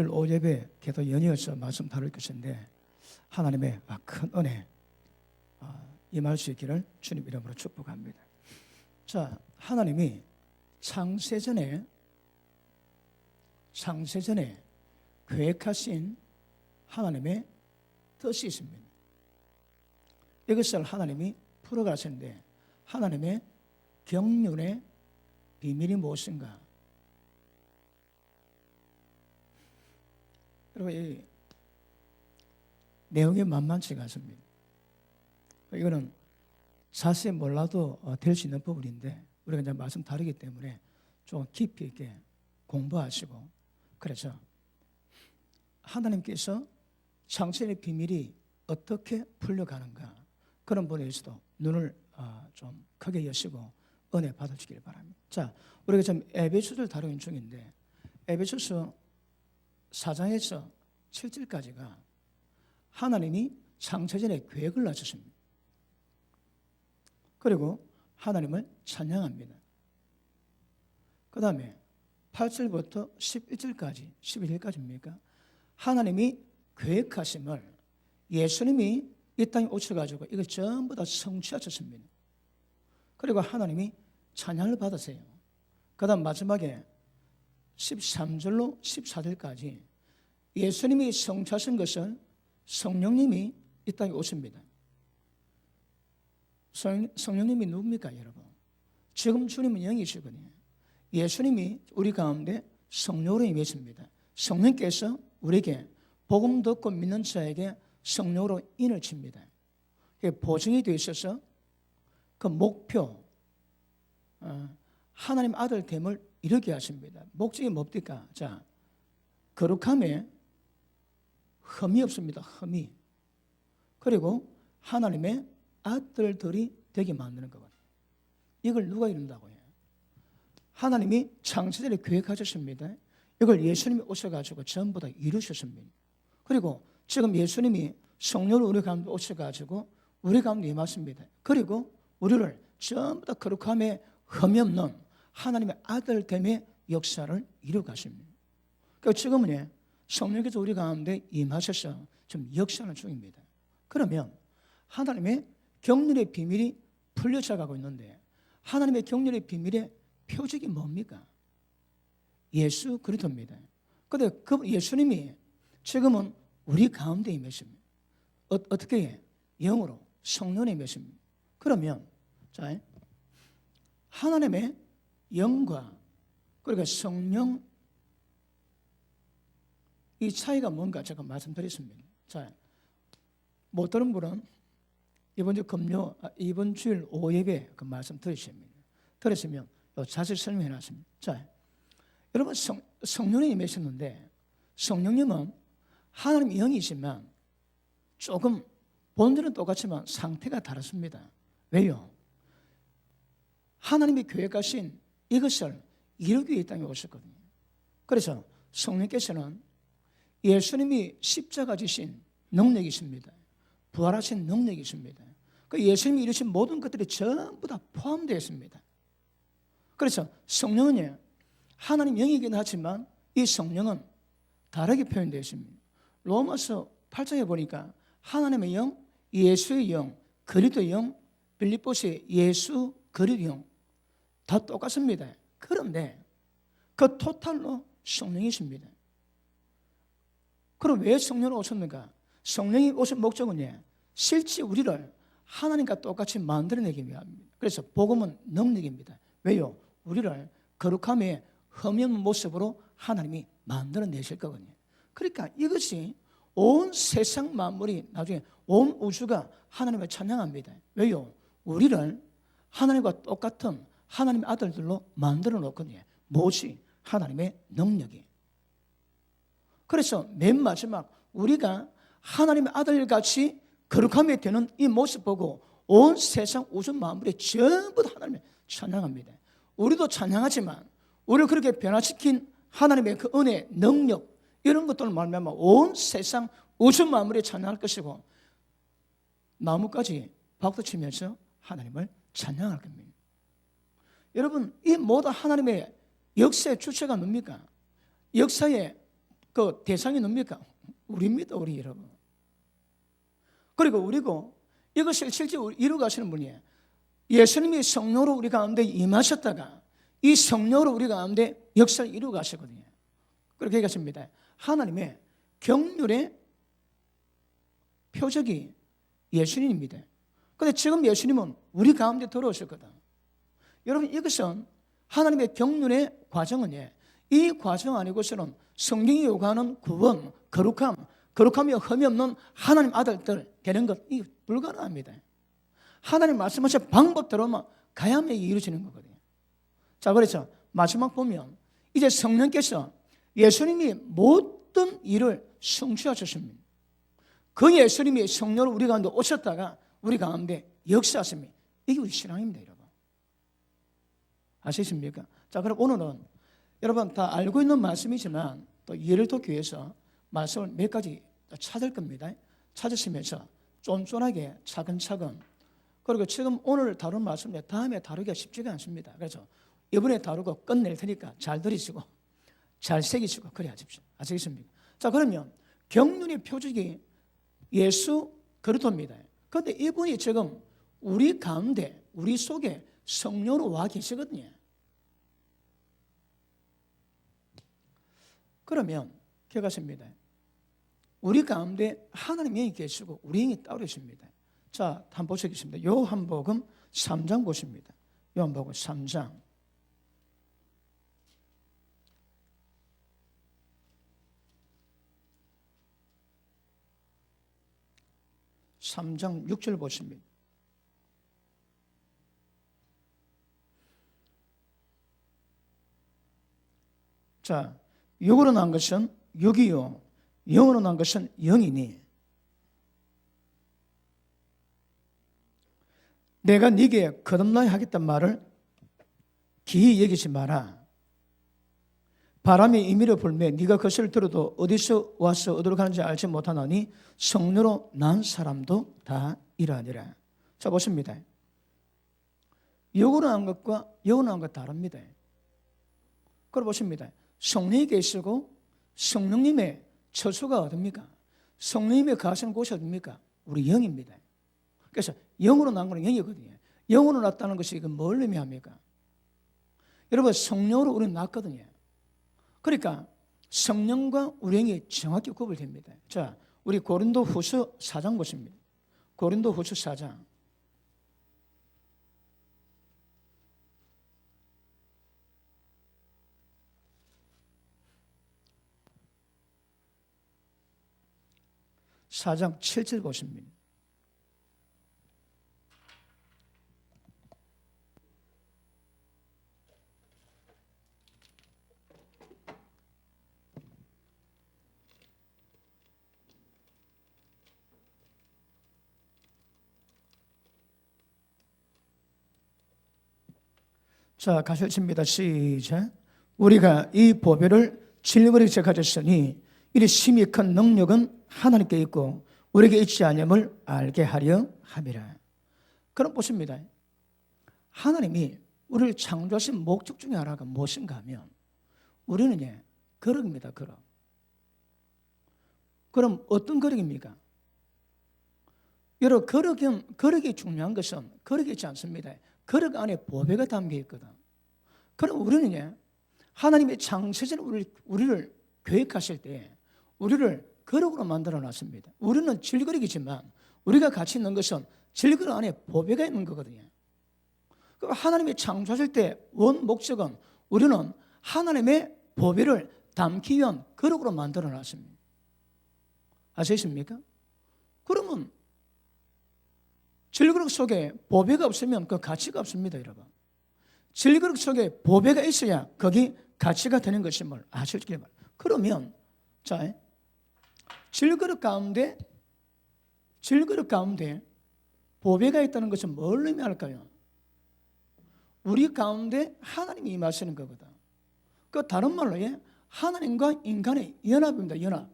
주일 오후 예배 계속 연이어서 말씀 다룰 것인데 하나님의 큰 은혜 임할 수 있기를 주님 이름으로 축복합니다. 자, 하나님이 창세전에 계획하신 하나님의 뜻이 있습니다. 이것을 하나님이 풀어가시는데 하나님의 경륜의 비밀이 무엇인가? 그리고 이 내용이 만만치가 않습니다. 이거는 자세히 몰라도 될 수 있는 부분인데 우리가 이제 말씀 다르기 때문에 좀 깊이 있게 공부하시고, 그래서 하나님께서 창세의 비밀이 어떻게 풀려가는가, 그런 분에서도 눈을 좀 크게 여시고 은혜 받으시길 바랍니다. 자, 우리가 지금 에베소서를 다루는 중인데 에베소서 4장에서 7절까지가 하나님이 창세전에 계획을 하셨습니다. 그리고 하나님을 찬양합니다. 그 다음에 8절부터 11절까지 11절까지입니까? 하나님이 계획하심을 예수님이 이 땅에 오셔가지고 이걸 전부 다 성취하셨습니다. 그리고 하나님이 찬양을 받으세요. 그 다음 마지막에 13절로 14절까지 예수님이 성취하신 것을 성령님이 이 땅에 오십니다. 성령님이 누굽니까, 여러분? 지금 주님은 영이시거든요. 예수님이 우리 가운데 성령으로 임하십니다. 성령께서 우리에게 복음 듣고 믿는 자에게 성령으로 인을 칩니다. 보증이 되어 있어서 그 목표, 하나님 아들 됨을 이루게 하십니다. 목적이 뭡니까? 자, 거룩함에 흠이 없습니다. 흠이. 그리고 하나님의 아들들이 되게 만드는 거거든요. 이걸 누가 이룬다고 해요? 하나님이 창세전에 계획하셨습니다. 이걸 예수님이 오셔가지고 전부 다 이루셨습니다. 그리고 지금 예수님이 성령으로 우리 가운데 오셔가지고 우리 가운데 임하십니다. 그리고 우리를 전부 다 거룩함에 흠이 없는 하나님의 아들됨의 역사를 이루가십니다. 그러니까 지금은 성령께서 우리 가운데 임하셔서 지금 역사하는 중입니다. 그러면 하나님의 경륜의 비밀이 풀려져 가고 있는데 하나님의 경륜의 비밀의 표적이 뭡니까? 예수 그리스도입니다. 그런데 그 예수님이 지금은 우리 가운데 임하십니다. 어떻게 해? 영으로 성령에 임하십니다. 그러면 자, 하나님의 영과 그러니까 성령 이 차이가 뭔가 제가 말씀드렸습니다. 자, 못 들은 분은 이번 주일 오후 예배 그 말씀 들으시면 자세히 설명해 놨습니다. 자, 여러분 성령이 임하셨는데 성령님은 하나님 영이시면 조금 본질은 똑같지만 상태가 다릅니다. 왜요? 하나님이 계획하신 이것을 이루기 위해 이 땅에 오셨거든요. 그래서 성령께서는 예수님이 십자가 지신 능력이 있습니다. 부활하신 능력이 있습니다. 그 예수님이 이루신 모든 것들이 전부 다 포함되어 있습니다. 그래서 성령은 하나님 영이긴 하지만 이 성령은 다르게 표현되어 있습니다. 로마서 8장에 보니까 하나님의 영, 예수의 영, 그리스도의 영, 빌립보서의 예수, 그리스도의 영 다 똑같습니다. 그런데 그 토탈로 성령이십니다. 그럼 왜 성령으로 오셨는가? 성령이 오신 목적은 실제 우리를 하나님과 똑같이 만들어내기 위함입니다. 그래서 복음은 능력입니다. 왜요? 우리를 거룩함에 흠이 없는 모습으로 하나님이 만들어내실 거거든요. 그러니까 이것이 온 세상 만물이 나중에 온 우주가 하나님을 찬양합니다. 왜요? 우리를 하나님과 똑같은 하나님의 아들들로 만들어 놓거든요. 무엇이? 하나님의 능력이. 그래서 맨 마지막 우리가 하나님의 아들같이 거룩함에 되는 이 모습 보고 온 세상 우주 만물이 전부 다 하나님을 찬양합니다. 우리도 찬양하지만 우리를 그렇게 변화시킨 하나님의 그 은혜, 능력 이런 것들을 말미암아 온 세상 우주 만물이 찬양할 것이고 나무까지 박수치면서 하나님을 찬양할 겁니다. 여러분, 이 모든 하나님의 역사의 주체가 뭡니까? 역사의 그 대상이 뭡니까? 우리입니다, 우리 여러분. 그리고 이것을 실제 이루가시는 분이에요. 예수님이 성령으로 우리 가운데 임하셨다가 이 성령으로 우리 가운데 역사를 이루가시거든요. 그렇게 얘기하십니다. 하나님의 경륜의 표적이 예수님입니다. 그런데 지금 예수님은 우리 가운데 들어오셨거든. 여러분, 이것은 하나님의 경륜의 과정은 이 과정 아니고서는 성경이 요구하는 구원, 거룩함이 흠이 없는 하나님 아들들 되는 것, 이게 불가능합니다. 하나님 말씀하신 방법대로만 가야만 이루어지는 거거든요. 자, 그래서 마지막 보면 이제 성령께서 예수님이 모든 일을 성취하셨습니다. 그 예수님이 성령으로 우리 가운데 오셨다가 우리 가운데 역사하십니다. 이게 우리 신앙입니다, 여러분. 아시겠습니까? 자, 그럼 오늘은 여러분 다 알고 있는 말씀이지만 또 예를도 교회에서 말씀을 몇 가지 찾을 겁니다. 찾으시면서 쫀쫀하게 차근차근, 그리고 지금 오늘 다룬 말씀을 다음에 다루기가 쉽지가 않습니다. 그래서 이번에 다루고 끝낼 테니까 잘 들으시고 잘 새기시고 그래 하십시오. 아시겠습니까? 자, 그러면 경륜의 표적이 예수 그리스도입니다. 그런데 이분이 지금 우리 가운데, 우리 속에 성령으로 와 계시거든요. 그러면 기억하십니다. 우리 가운데 하나님이 계시고 우리 영이 따로 있습니다. 자, 한번 보시겠습니다. 요한복음 3장 보십니다. 요한복음 3장. 3장 6절 보십니다. 자, 육으로 난 것은 육이요, 영으로 난 것은 영이니 내가 네게 거듭나야 하겠단 말을 기이 여기지 마라. 바람이 임의로 불매 네가 그것을 들어도 어디서 와서 어디로 가는지 알지 못하나니 성령으로 난 사람도 다 이러하니라. 자, 보십니다. 육으로 난 것과 영으로 난 것 다릅니다. 그걸 보십니다. 성령이 계시고 성령님의 처소가 어딥니까? 성령님의 거하시는 곳이 어딥니까? 우리 영입니다. 그래서 영으로 난 거는 영이거든요. 영으로 났다는 것이 이건 뭘 의미합니까? 여러분, 성령으로 우리는 났거든요. 그러니까 성령과 우리 영이 정확히 구별됩니다. 자, 우리 고린도후서 4장 보십니다. 고린도후서 4장. (4장) 7절 보십니다. 자, 가셨습니다. 시작. 우리가 이 보배를 질거리에 가졌으니 이리 심히 큰 능력은 하나님께 있고 우리에게 있지 아니함을 알게 하려 함이라. 그럼 보십니다. 하나님이 우리를 창조하신 목적 중에 하나가 무엇인가 하면 우리는 거룩입니다. 거룩. 그럼 어떤 거룩입니까? 여러분, 거룩이 중요한 것은 거룩이 있지 않습니다. 거룩 안에 보배가 담겨 있거든. 그럼 우리는 하나님의 창세전 우리를 계획하실 때 우리를 거룩으로 만들어 놨습니다. 우리는 질거룩이지만 우리가 같이 있는 것은 질거룩 안에 보배가 있는 거거든요. 그럼 하나님이 창조하실 때 원 목적은 우리는 하나님의 보배를 담기 위한 거룩으로 만들어 놨습니다. 아시겠습니까? 그러면 질그릇 속에 보배가 없으면 그 가치가 없습니다, 여러분. 질그릇 속에 보배가 있어야 거기 가치가 되는 것임을 아실지 바랍니다. 그러면 자, 질그릇 가운데 보배가 있다는 것은 뭘 의미할까요? 우리 가운데 하나님이 임하시는 거거든. 그 다른 말로 하나님과 인간의 연합입니다. 연합.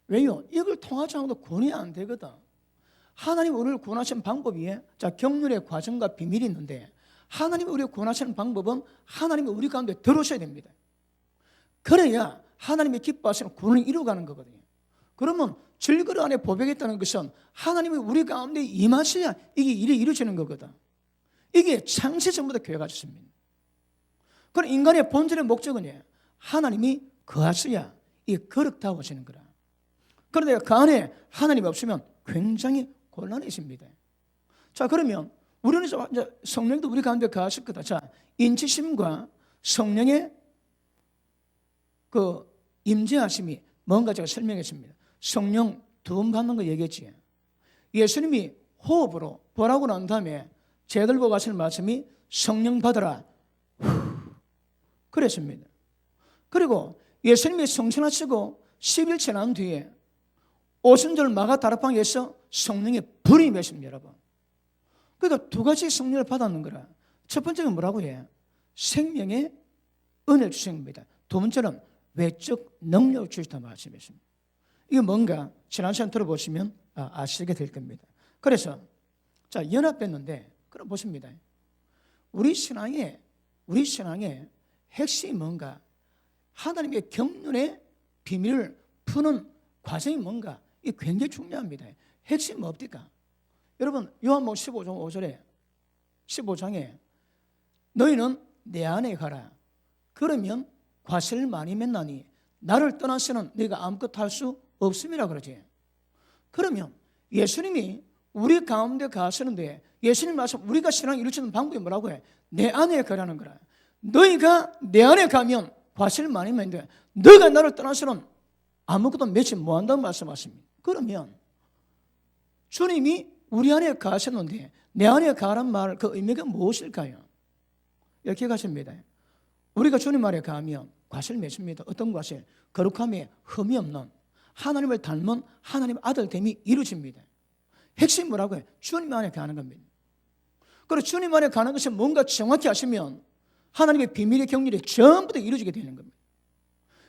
왜요? 이걸 통하지 않아도 구원이 안 되거든. 하나님이 우리를 구원하시는 방법이 경륜의 과정과 비밀이 있는데 하나님이 우리를 구원하시는 방법은 하나님이 우리 가운데 들어오셔야 됩니다. 그래야 하나님이 기뻐하시는 구원을 이루어가는 거거든요. 그러면 질그릇 안에 보배가 있다는 것은 하나님이 우리 가운데 임하셔야 이게 일이 이루어지는 거거든. 이게 창세전부터 교회가 있습니다. 그럼 인간의 본질의 목적은 하나님이 거하셔야 이 거룩다워지는 거라. 그런데 그 안에 하나님이 없으면 굉장히 곤란해집니다. 자, 그러면 우리는 이제 성령도 우리 가운데 거하실 거다. 자, 인치심과 성령의 그 임재하심이 뭔가 제가 설명했습니다. 성령 두 번 받는 거 얘기했지. 예수님이 호흡으로 보라고 난 다음에 제들 보고 하시는 말씀이 성령 받으라 그랬습니다. 그리고 예수님이 성천하시고 10일째 난 뒤에 오순절 마가다락방에서 성령의 불이 임했습니다, 여러분. 그러니까 두 가지 성령을 받았는 거라. 첫 번째는 뭐라고 해? 생명의 은혜를 주신 겁니다. 두 번째는 외적 능력을 주시다 말씀했습니다. 이게 뭔가 지난 시간 들어보시면 아시게 될 겁니다. 그래서 자, 연합했는데 그럼 보십니다. 우리 신앙의 핵심이 뭔가? 하나님의 경륜의 비밀을 푸는 과정이 뭔가? 이게 굉장히 중요합니다. 핵심이 뭡니까? 여러분, 요한복음 15장 5절에 15장에 너희는 내 안에 가라. 그러면 과실을 많이 맺나니 나를 떠나서는 네가 아무것도 할 수 없음이라 그러지. 그러면 예수님이 우리 가운데 가시는데 예수님 말씀 우리가 신앙 이루치는 방법이 뭐라고 해? 내 안에 가라는 거라. 너희가 내 안에 가면 과실을 많이 맺는데 너희가 나를 떠나서는 아무것도 맺지 못한다고 말씀하십니다. 그러면 주님이 우리 안에 가셨는데 내 안에 가란 말 그 의미가 무엇일까요? 이렇게 가십니다. 우리가 주님 안에 가면 과실을 맺습니다. 어떤 과실? 거룩함에 흠이 없는 하나님을 닮은 하나님 아들됨이 이루어집니다. 핵심이 뭐라고 해요? 주님 안에 가는 겁니다. 그리고 주님 안에 가는 것을 뭔가 정확히 하시면 하나님의 비밀의 경륜이 전부 다 이루어지게 되는 겁니다.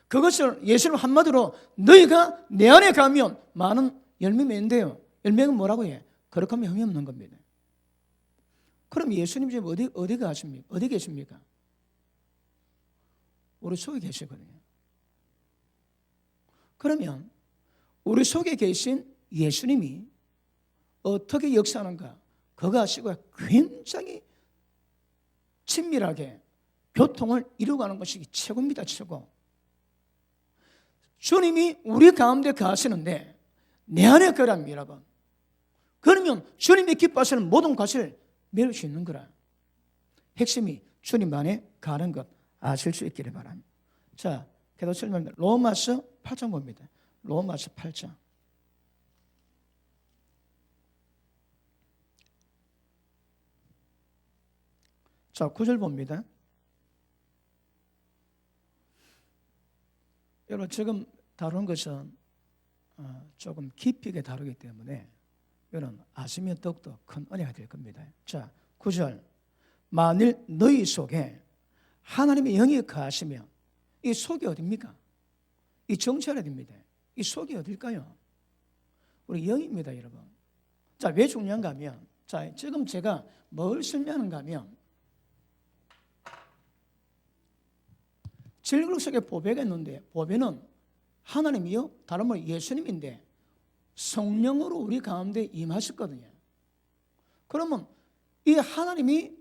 그것을 예수님 한마디로 너희가 내 안에 가면 많은 열매 맺는데요. 열매는 뭐라고 해? 거룩함에 흠이 없는 겁니다. 그럼 예수님 지금 어디 가십니까? 어디 계십니까? 우리 속에 계시거든요. 그러면 우리 속에 계신 예수님이 어떻게 역사하는가? 그가 하시고 굉장히 친밀하게 교통을 이루어가는 것이 최고입니다. 최고. 주님이 우리 가운데 가시는데 내 안에 거랍니다, 여러분. 그러면 주님이 기뻐하시는 모든 과실을 메울 수 있는 거라. 핵심이 주님 안에 가는 것 아실 수 있기를 바랍니다. 자, 계속 설명합니다. 로마서 8장 봅니다. 로마서 8장. 자, 9절 봅니다. 여러분, 지금 다루는 것은 조금 깊이 있게 다루기 때문에 여러분 아시면 더욱더 큰 은혜가 될 겁니다. 자, 9절. 만일 너희 속에 하나님의 영이 거하시면 이 속이 어딥니까? 이 정체가 어딥니다. 이 속이 어딜까요? 우리 영입니다, 여러분. 자, 왜 중요한가 하면, 자, 지금 제가 뭘 설명하는가 하면, 질그릇 속에 보배가 있는데, 보배는 하나님이요, 다른 말 예수님인데, 성령으로 우리 가운데 임하셨거든요. 그러면 이 하나님이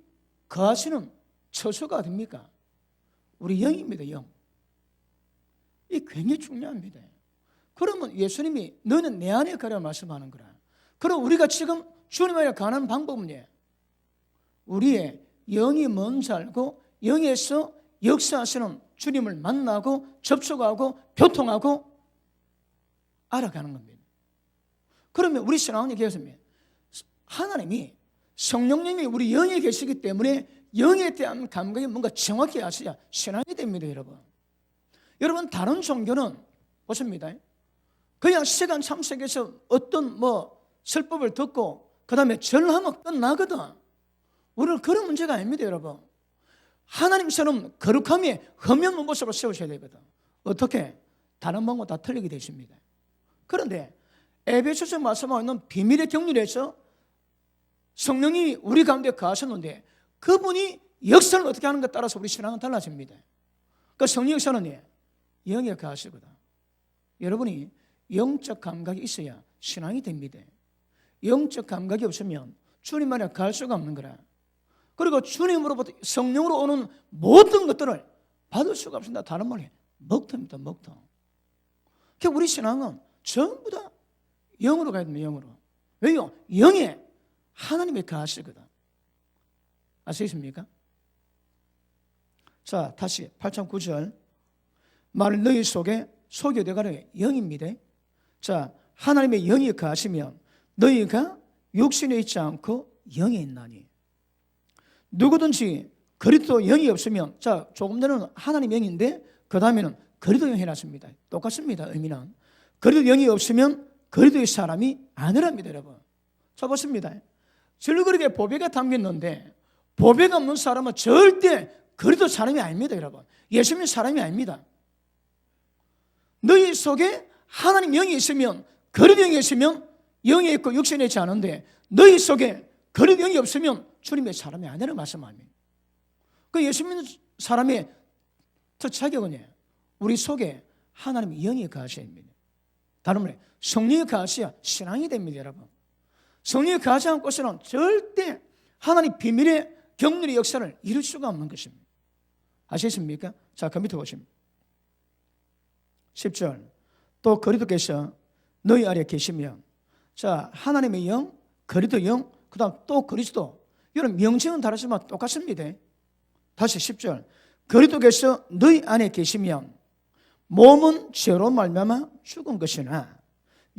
거하시는 처소가 어딥니까? 우리 영입니다, 영. 이 굉장히 중요합니다. 그러면 예수님이 너는 내 안에 가라 말씀하는 거라. 그럼 우리가 지금 주님 안에 가는 방법은 우리의 영이 먼저 알고 영에서 역사하시는 주님을 만나고 접촉하고 교통하고 알아가는 겁니다. 그러면 우리 신앙은 얘기했습니다. 하나님이 성령님이 우리 영에 계시기 때문에 영에 대한 감각이 뭔가 정확히 아셔야 신앙이 됩니다, 여러분. 여러분, 다른 종교는 보십니다. 그냥 시간 참석해서 어떤 설법을 듣고 그 다음에 절하면 끝나거든. 우리는 그런 문제가 아닙니다, 여러분. 하나님처럼 거룩함이 흠이 없는 모습으로 세우셔야 되거든. 어떻게? 다른 방법 다 틀리게 되십니다. 그런데 에베소서 말씀하고 있는 비밀의 경륜에서 성령이 우리 가운데 거하셨는데 그분이 역사를 어떻게 하는 것에 따라서 우리 신앙은 달라집니다. 그 성령 역사는 영에 거하시거든. 여러분이 영적 감각이 있어야 신앙이 됩니다. 영적 감각이 없으면 주님 안에 갈 수가 없는 거라. 그리고 주님으로부터 성령으로 오는 모든 것들을 받을 수가 없습니다. 다른 말로 먹통입니다. 먹통. 그러니까 우리 신앙은 전부 다 영으로 가야 됩니다. 영으로. 왜요? 영에 하나님이 거하시거든. 아시겠습니까? 자, 다시 8장 9절. 만일 너희 속에 속이 어디가라? 영입니다. 자, 하나님의 영이 거하시면 너희가 육신에 있지 않고 영에 있나니. 누구든지 그리스도 영이 없으면, 자, 조금 전에는 하나님 영인데 그 다음에는 그리스도 영 해놨습니다. 똑같습니다. 의미는. 그리스도 영이 없으면 그리스도의 사람이 아니랍니다. 여러분. 자, 보십니다. 절그릇에 보배가 담겼는데 보배가 없는 사람은 절대 그리스도 사람이 아닙니다. 여러분. 예수님 사람이 아닙니다. 너희 속에 하나님 영이 있으면, 그리스도 영이 있으면 영이 있고 육신에 있지 않은데 너희 속에 그리스도 영이 없으면 주님의 사람이 아니라는 말씀합니다. 그 예수 믿는 사람의 특자격은 우리 속에 하나님의 영이 거하셔야 됩니다. 다른 말로 성령이 거하셔야 신앙이 됩니다. 여러분. 성령이 거하지 않고서는 절대 하나님 비밀의 경륜의 역사를 이룰 수가 없는 것입니다. 아시겠습니까? 자, 그 밑에 보십니다. 10절. 또 그리스도께서 너희 아래 계시면, 자, 하나님의 영, 그리스도 영, 그 다음 또 그리스도, 이런 명칭은 다르지만 똑같습니다. 다시 10절. 그리스도께서 너희 안에 계시면 몸은 죄로 말미암아 죽은 것이나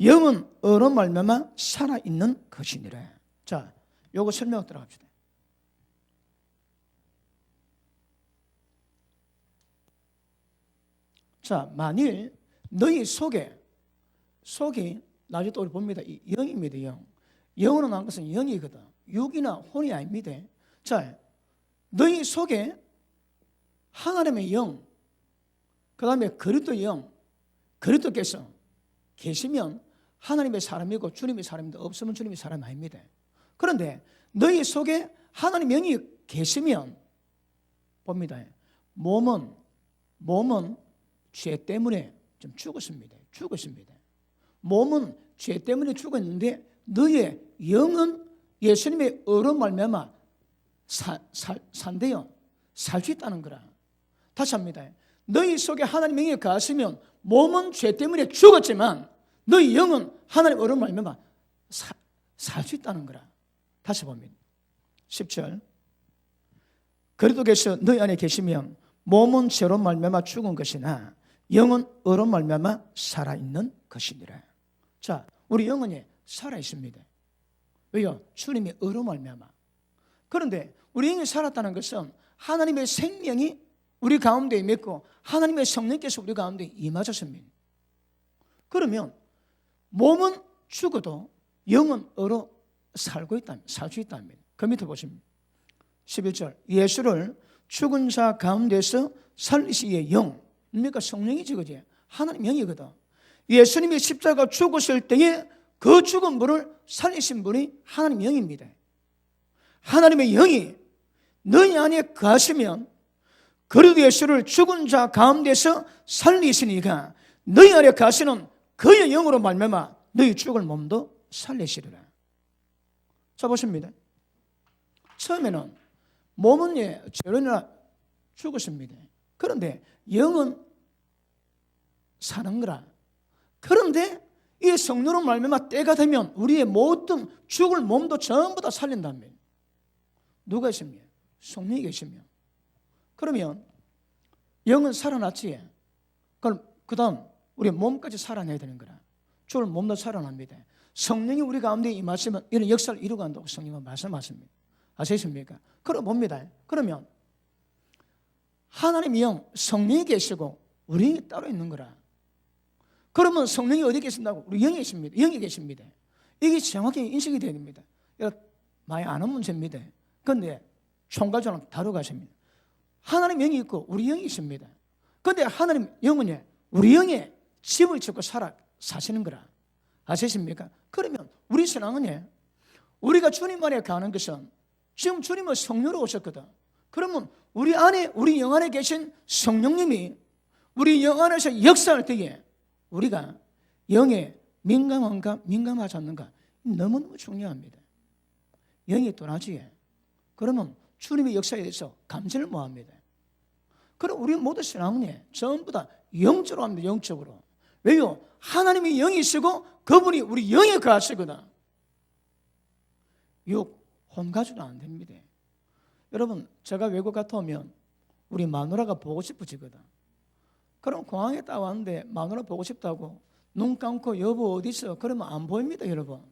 영은 의로 말미암아 살아있는 것이니라. 자, 요거 설명 들어갑시다. 자, 만일 너희 속이 나중에 또 우리 봅니다. 이 영입니다. 영. 영으로 나온 것은 영이거든. 육이나 혼이 아닙니다. 자, 너희 속에 하나님의 영, 그 다음에 그리스도 영, 그리스도께서 계시면 하나님의 사람이고 주님의 사람인데 없으면 주님의 사람이 아닙니다. 그런데 너희 속에 하나님의 영이 계시면 봅니다. 몸은 죄 때문에 좀 죽었습니다. 몸은 죄 때문에 죽었는데 너희의 영은 예수님의 의로 말미암아 산대요. 살 수 있다는 거라. 다시 합니다. 너희 속에 하나님의 영이 거하시면 몸은 죄 때문에 죽었지만 너희 영은 하나님의 의로 말미암아 살 수 있다는 거라. 다시 봅니다. 10절. 그리스도께서 너희 안에 계시면 몸은 죄로 말미암아 죽은 것이나 영은 의로 말미암아 살아있는 것이니라. 자, 우리 영은 살아있습니다. 왜요? 주님의 의로 말미암아. 그런데 우리 영이 살았다는 것은 하나님의 생명이 우리 가운데 임했고 하나님의 성령께서 우리 가운데 임하셨습니다. 그러면 몸은 죽어도 영은 의로 살 수 있다는 그 밑에 보십니다. 11절. 예수를 죽은 자 가운데서 살리시의 영. 그러니까 성령이지, 그지? 하나님 영이거든. 예수님이 십자가 죽으실 때에 그 죽은 분을 살리신 분이 하나님 영입니다. 하나님의 영이 너희 안에 거하시면 그리스도 예수를 죽은 자 가운데서 살리시니까 너희 안에 거하시는 그의 영으로 말미암아 너희 죽을 몸도 살리시리라. 자, 보십니다. 처음에는 몸은 죄로 인하여 죽었습니다. 그런데 영은 사는 거라. 그런데 이 성령으로 말미암아 때가 되면 우리의 모든 죽을 몸도 전부 다 살린다며. 누가 있습니까? 성령이 계시면. 그러면 영은 살아났지. 그럼 그 다음 우리 몸까지 살아내야 되는 거라. 죽을 몸도 살아납니다. 성령이 우리 가운데 임하시면 이런 역사를 이루고 간다고 성령은 말씀하십니다. 아시겠습니까? 그럼 봅니다. 그러면 하나님의 영, 성령이 계시고 우리 영이 따로 있는 거라. 그러면 성령이 어디 계신다고? 우리 영이 계십니다. 영이 계십니다. 이게 정확히 인식이 돼야 됩니다. 많이 아는 문제입니다. 그런데 총괄적으로 다루고 가십니다. 하나님 영이 있고 우리 영이 있습니다. 그런데 하나님 영은 우리 영에 집을 짓고 사시는 거라. 아시십니까? 그러면 우리 신앙은 우리가 주님 안에 가는 것은 지금 주님은 성령으로 오셨거든. 그러면 우리 안에, 우리 영 안에 계신 성령님이 우리 영 안에서 역사할 때에 우리가 영에 민감한가 민감하지 않는가 너무너무 중요합니다. 영이 또나지에 그러면 주님의 역사에 대해서 감지를 못합니다. 그럼 우리 모두 신앙은 전부 다 영적으로 합니다. 영적으로. 왜요? 하나님이 영이시고 그분이 우리 영에 거하시거든. 육, 혼가주는 안 됩니다. 여러분, 제가 외국 갔다 오면 우리 마누라가 보고 싶어지거든. 그럼 공항에 딱 왔는데 마누라 보고 싶다고 눈 감고 여보 어디 있어? 그러면 안 보입니다, 여러분.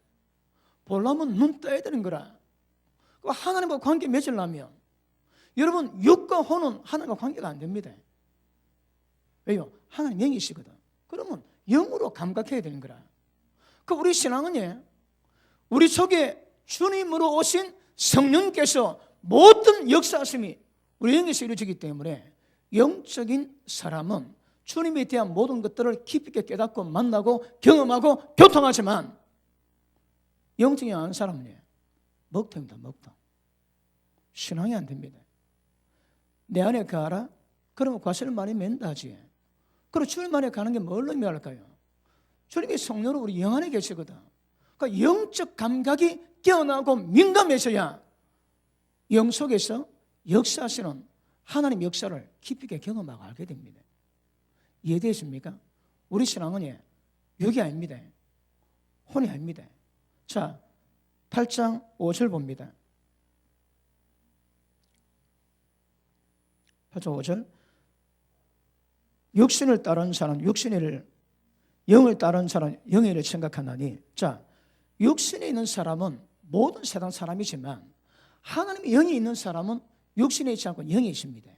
보려면 눈 떠야 되는 거라. 하나님과 관계 맺으려면 여러분 육과 혼은 하나님과 관계가 안 됩니다. 왜요? 하나님 영이시거든. 그러면 영으로 감각해야 되는 거라. 우리 신앙은 우리 속에 주님으로 오신 성령께서 모든 역사하심이 우리 영에서 이루어지기 때문에 영적인 사람은 주님에 대한 모든 것들을 깊이 있게 깨닫고 만나고 경험하고 교통하지만 영적이 아닌 사람은 먹통입니다. 먹통. 신앙이 안 됩니다. 내 안에 가라? 그러면 과실을 많이 맨다지. 그리고 주님 안에 가는 게 뭘 의미할까요? 주님이 성령으로 우리 영 안에 계시거든. 그러니까 영적 감각이 깨어나고 민감해서야 영 속에서 역사하시는 하나님 역사를 깊이 있게 경험하고 알게 됩니다. 이해되십니까? 우리 신앙은 육이 아닙니다. 혼이 아닙니다. 자, 8장 5절 봅니다. 8장 5절. 육신을 따르는 사람 육신의 일을, 영을 따르는 사람 영의 일을 생각하나니. 자, 육신에 있는 사람은 모든 세상 사람이지만 하나님의 영이 있는 사람은 육신에 있지 않고 영이 있습니다.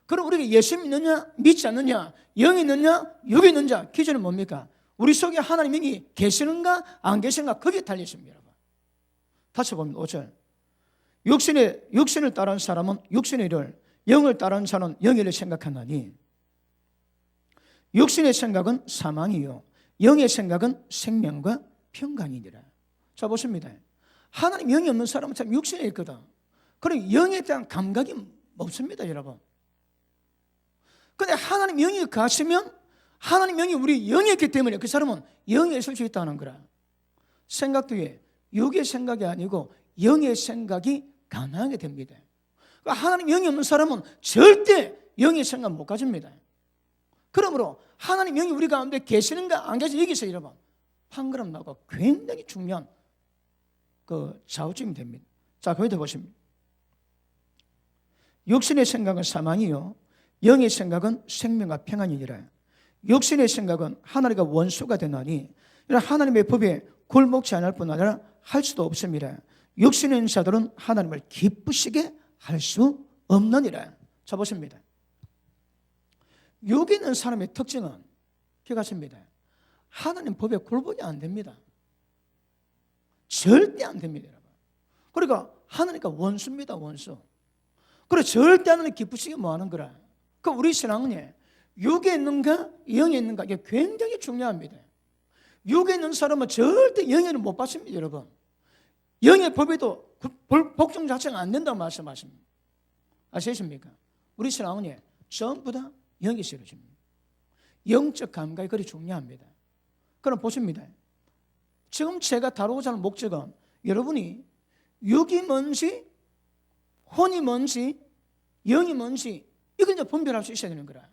그럼 우리가 예수 믿느냐 믿지 않느냐, 영이 있느냐 육이 있느냐 기준은 뭡니까? 우리 속에 하나님 영이 계시는가 안 계시는가 거기에 달려 있습니다. 여러분. 다시 보면 5절. 육신을 따르는 사람은 육신의 일을, 영을 따르는 자는 영의 일을 생각하나니 육신의 생각은 사망이요 영의 생각은 생명과 평강이니라. 자, 보십니다. 하나님 영이 없는 사람은 참 육신에 있거든. 그럼 영에 대한 감각이 없습니다, 여러분. 그런데 하나님 영이 가시면 하나님 영이 우리 영이 있기 때문에 그 사람은 영에 있을 수 있다는 거라. 생각도 육의 생각이 아니고 영의 생각이 가능하게 됩니다. 그러니까 하나님 영이 없는 사람은 절대 영의 생각 못 가집니다. 그러므로 하나님 영이 우리 가운데 계시는가 안 계시는가 여기서 여러분 한 걸음 나고 굉장히 중요한 그 좌우점이 됩니다. 자, 거기다 보십니다. 육신의 생각은 사망이요 영의 생각은 생명과 평안이니라. 육신의 생각은 하나님과 원수가 되나니 이런 하나님의 법에 굴복치 않을 뿐 아니라 할 수도 없습니다. 육신의 있는 자들은 하나님을 기쁘시게 할 수 없느니라. 자, 보십니다. 육에 있는 사람의 특징은 기억하십니다. 하나님 법에 굴복이 안 됩니다. 절대 안 됩니다, 여러분. 그러니까 하나님과 원수입니다, 원수. 그래 절대 하나님 기쁘시게 뭐 하는 거라. 그 우리 신앙은 육에 있는가 영에 있는가 이게 굉장히 중요합니다. 육에 있는 사람은 절대 영에는 못 받습니다, 여러분. 영의 법에도 복종 자체가 안 된다고 말씀하십니다. 아시겠습니까? 우리 신앙은 전부 다 영이 이루어집니다. 영적 감각이 그리 중요합니다. 그럼 보십니다. 지금 제가 다루고자 하는 목적은 여러분이 육이 뭔지 혼이 뭔지 영이 뭔지 이걸 이제 분별할 수 있어야 되는 거라.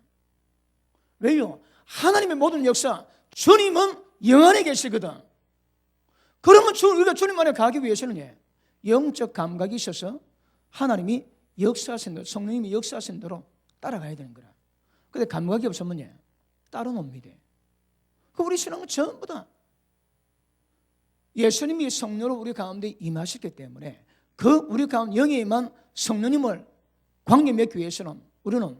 왜요? 하나님의 모든 역사 주님은 영 안에 계시거든. 그러면 우리가 주님 안에 가기 위해서는 영적 감각이 있어서 하나님이 역사하신 대로 성령님이 역사하신 대로 따라가야 되는 거라. 그런데 감각이 없으면 따로 놉니다. 그 우리 신앙은 전부 다 예수님이 성령으로 우리 가운데 임하셨기 때문에 그 우리 가운데 영에 임한 성령님을 관계 맺기 위해서는 우리는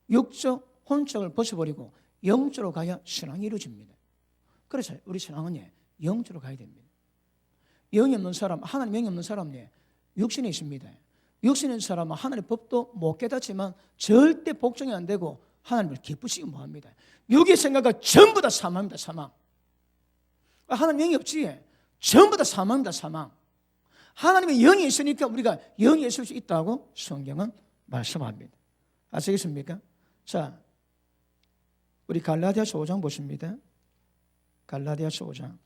육적, 혼적을 벗어버리고 영적으로 가야 신앙이 이루어집니다. 그래서 우리 신앙은 영적으로 가야 됩니다. 영이 없는 사람, 하나님 영이 없는 사람은 육신에 있습니다. 육신에 있는 사람은 하나님의 법도 못 깨닫지만 절대 복종이 안 되고 하나님을 기쁘시게 못합니다. 육의 생각은 전부 다 사망입니다. 사망. 하나님 영이 없지. 전부 다 사망입니다. 사망. 하나님의 영이 있으니까 우리가 영이 있을 수 있다고 성경은 말씀합니다. 아시겠습니까? 자, 우리 갈라디아서 5장 보십니다. 갈라디아서 5장.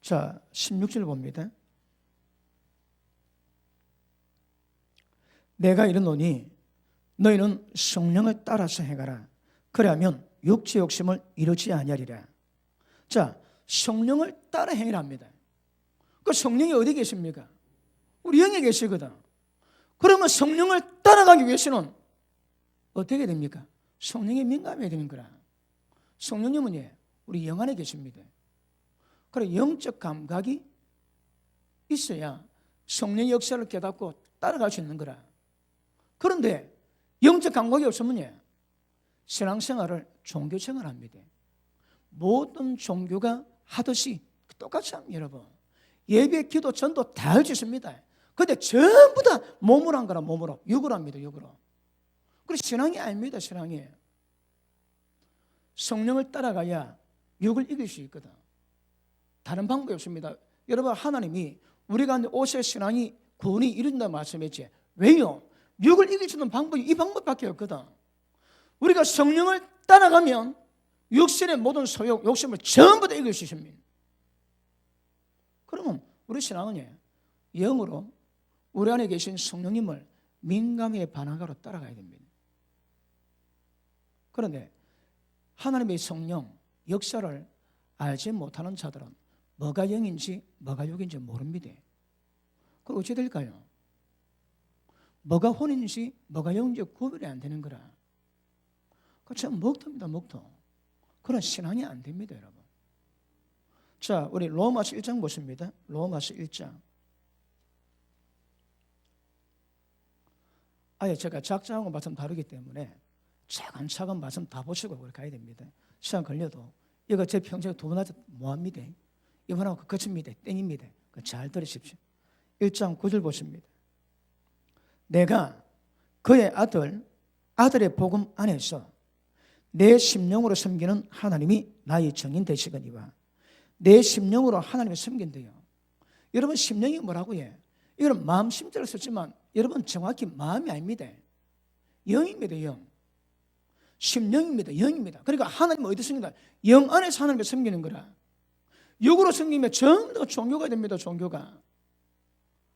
자, 16절 봅니다. 내가 이르노니 너희는 성령을 따라서 행하라. 그러면 육체 욕심을 이루지 아니하리라. 자, 성령을 따라 행하랍니다. 그 성령이 어디 계십니까? 우리 영에 계시거든. 그러면 성령을 따라가기 위해서는 어떻게 됩니까? 성령에 민감해야 되는 거라. 성령님은 우리 영 안에 계십니다. 그래, 영적 감각이 있어야 성령의 역사를 깨닫고 따라갈 수 있는 거라. 그런데 영적 감각이 없으면 신앙생활을 종교생활을 합니다. 모든 종교가 하듯이 똑같이 합니다, 여러분. 예배, 기도, 전도 다 할 수 있습니다. 근데 전부 다 몸으로 한 거라, 몸으로. 육으로 합니다, 육으로. 그래서 신앙이 아닙니다, 신앙이. 성령을 따라가야 육을 이길 수 있거든. 다른 방법이 없습니다. 여러분, 하나님이 우리가 오실 신앙이 구원이 이룬다는 말씀이지. 왜요? 육을 이길 수 있는 방법이 이 방법밖에 없거든. 우리가 성령을 따라가면 육신의 모든 소욕, 욕심을 전부 다 이길 수 있습니다. 그러면 우리 신앙은 영으로 우리 안에 계신 성령님을 민감히 반항하러 따라가야 됩니다. 그런데 하나님의 성령 역사를 알지 못하는 자들은 뭐가 영인지 뭐가 육인지 모릅니다. 그럼 어찌 될까요? 뭐가 혼인지 뭐가 영인지 구별이 안 되는 거라. 그참 먹토입니다, 먹토. 그런 신앙이 안 됩니다, 여러분. 자, 우리 로마서 1장 보십니다. 로마서 1장. 아예 제가 작자하고 말씀 다르기 때문에 차근차근 말씀 다 보시고 그렇게 가야 됩니다. 시간 걸려도 이거 제 평생에 두 번 하자 뭐합니다. 이번하고 끝입니다. 땡입니다. 잘 들으십시오. 1장 9절 보십니다. 내가 그의 아들의 복음 안에서 내 심령으로 섬기는 하나님이 나의 정인 되시거니와. 내 심령으로 하나님을 섬긴대요. 여러분, 심령이 뭐라고 해? 이거는 마음 심자를 썼지만 여러분 정확히 마음이 아닙니다. 영입니다, 영. 심령입니다, 영입니다. 그러니까 하나님은 어디 섬긴다? 영 안에서 하나님을 섬기는 거라. 육으로 섬기면 전부 다 종교가 됩니다, 종교가.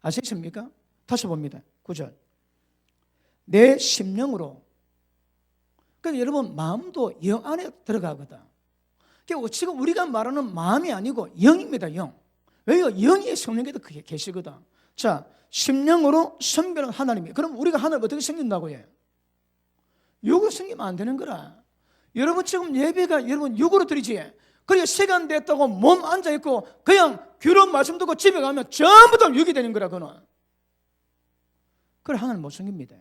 아시겠습니까? 다시 봅니다. 9절. 내 심령으로. 그러니까 여러분 마음도 영 안에 들어가거든. 그러니까 지금 우리가 말하는 마음이 아니고 영입니다, 영. 왜요? 영이 성령께서 계시거든. 자, 심령으로 섬기는 하나님이. 그럼 우리가 하나님을 어떻게 섬긴다고 해요? 육으로 섬기면 안 되는 거라. 여러분 지금 예배가 여러분 육으로 드리지. 그리고 시간 됐다고 몸 앉아있고 그냥 귀로운 말씀 듣고 집에 가면 전부 다 육이 되는 거라. 그는. 그래 하나님 못 섬깁니다.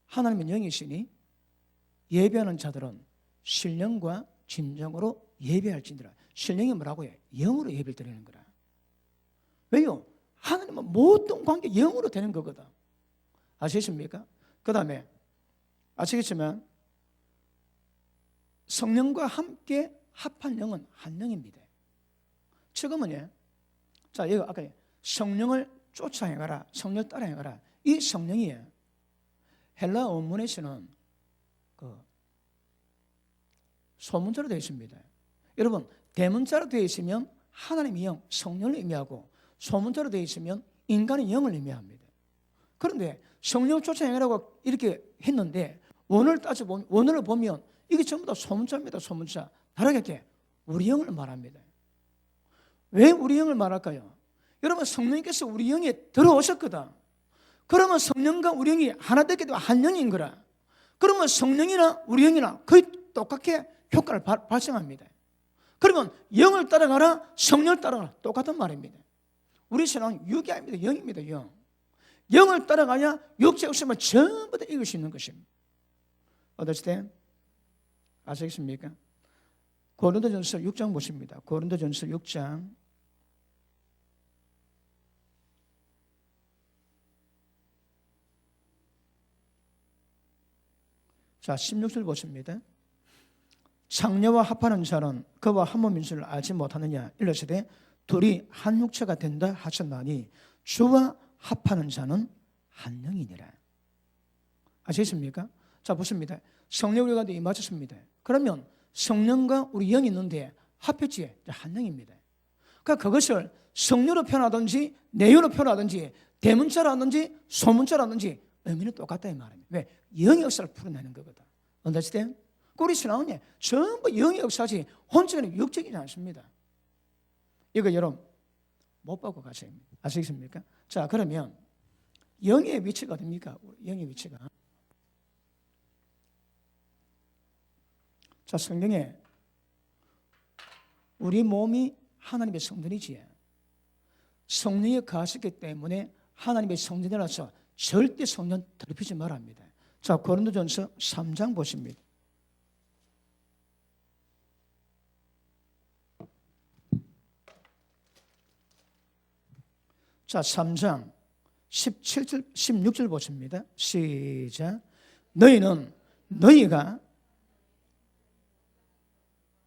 하나님은 영이시니 예배하는 자들은 신령과 진정으로 예배할지니라. 신령이 뭐라고 해? 영으로 예배를 드리는 거라. 왜요? 하나님은 모든 관계 영으로 되는 거거든. 아시겠습니까? 그 다음에 아시겠지만 성령과 함께 합한 영은 한 영입니다. 지금은 자, 이거 아까 성령을 쫓아 행하라, 성령을 따라 행하라. 이 성령이 헬라 원문에서는 소문자로 되어 있습니다. 여러분, 대문자로 되어 있으면 하나님의 영, 성령을 의미하고 소문자로 되어 있으면 인간의 영을 의미합니다. 그런데 성령을 쫓아 행하라고 이렇게 했는데 원어를 보면 이게 전부 다 소문자입니다. 소문자. 다르게 우리 영을 말합니다. 왜 우리 영을 말할까요? 여러분, 성령께서 우리 영에 들어오셨거든. 그러면 성령과 우리 영이 하나 되게 되면 한 영인 거라. 그러면 성령이나 우리 영이나 거의 똑같게 효과를 발생합니다. 그러면 영을 따라가라, 성령을 따라가라. 똑같은 말입니다. 우리 신앙은 육이 아닙니다. 영입니다. 영. 영을 따라가야 육체 없으면 전부 다 이길 수 있는 것입니다. 어떠시대? 아시겠습니까? 고린도전서 6장 보십니다. 고린도전서 6장. 자, 16절 보십니다. 상녀와 합하는 자는 그와 한 몸인 줄 알지 못하느냐. 일러시되 둘이 한 육체가 된다 하셨나니 주와 합하는 자는 한 영이니라. 아시겠습니까? 자, 보십니다. 성령 우리 가운데 임하셨습니다. 그러면 성령과 우리 영이 있는데 합했지 한 영입니다. 그러니까 그것을 성령으로 표현하든지 내용으로 표현하든지 대문자라든지 소문자라든지 의미는 똑같다 이 말입니다. 왜? 영의 역사를 풀어내는 거거든. 언더스탠드? 우리 신앙은 전부 영의 역사지 혼적인 육적이지 않습니다. 이거 여러분 못 받고 가셔야 합니다. 아시겠습니까? 자, 그러면 영의 위치가 어딥니까? 영의 위치가. 자, 성경에 우리 몸이 하나님의 성전이지. 성령이 거하셨기 때문에 하나님의 성전이라서 절대 성전 더럽히지 말아야 합니다. 자, 고린도전서 3장 보십니다. 자, 3장 17절, 16절 보십니다. 시작. 너희가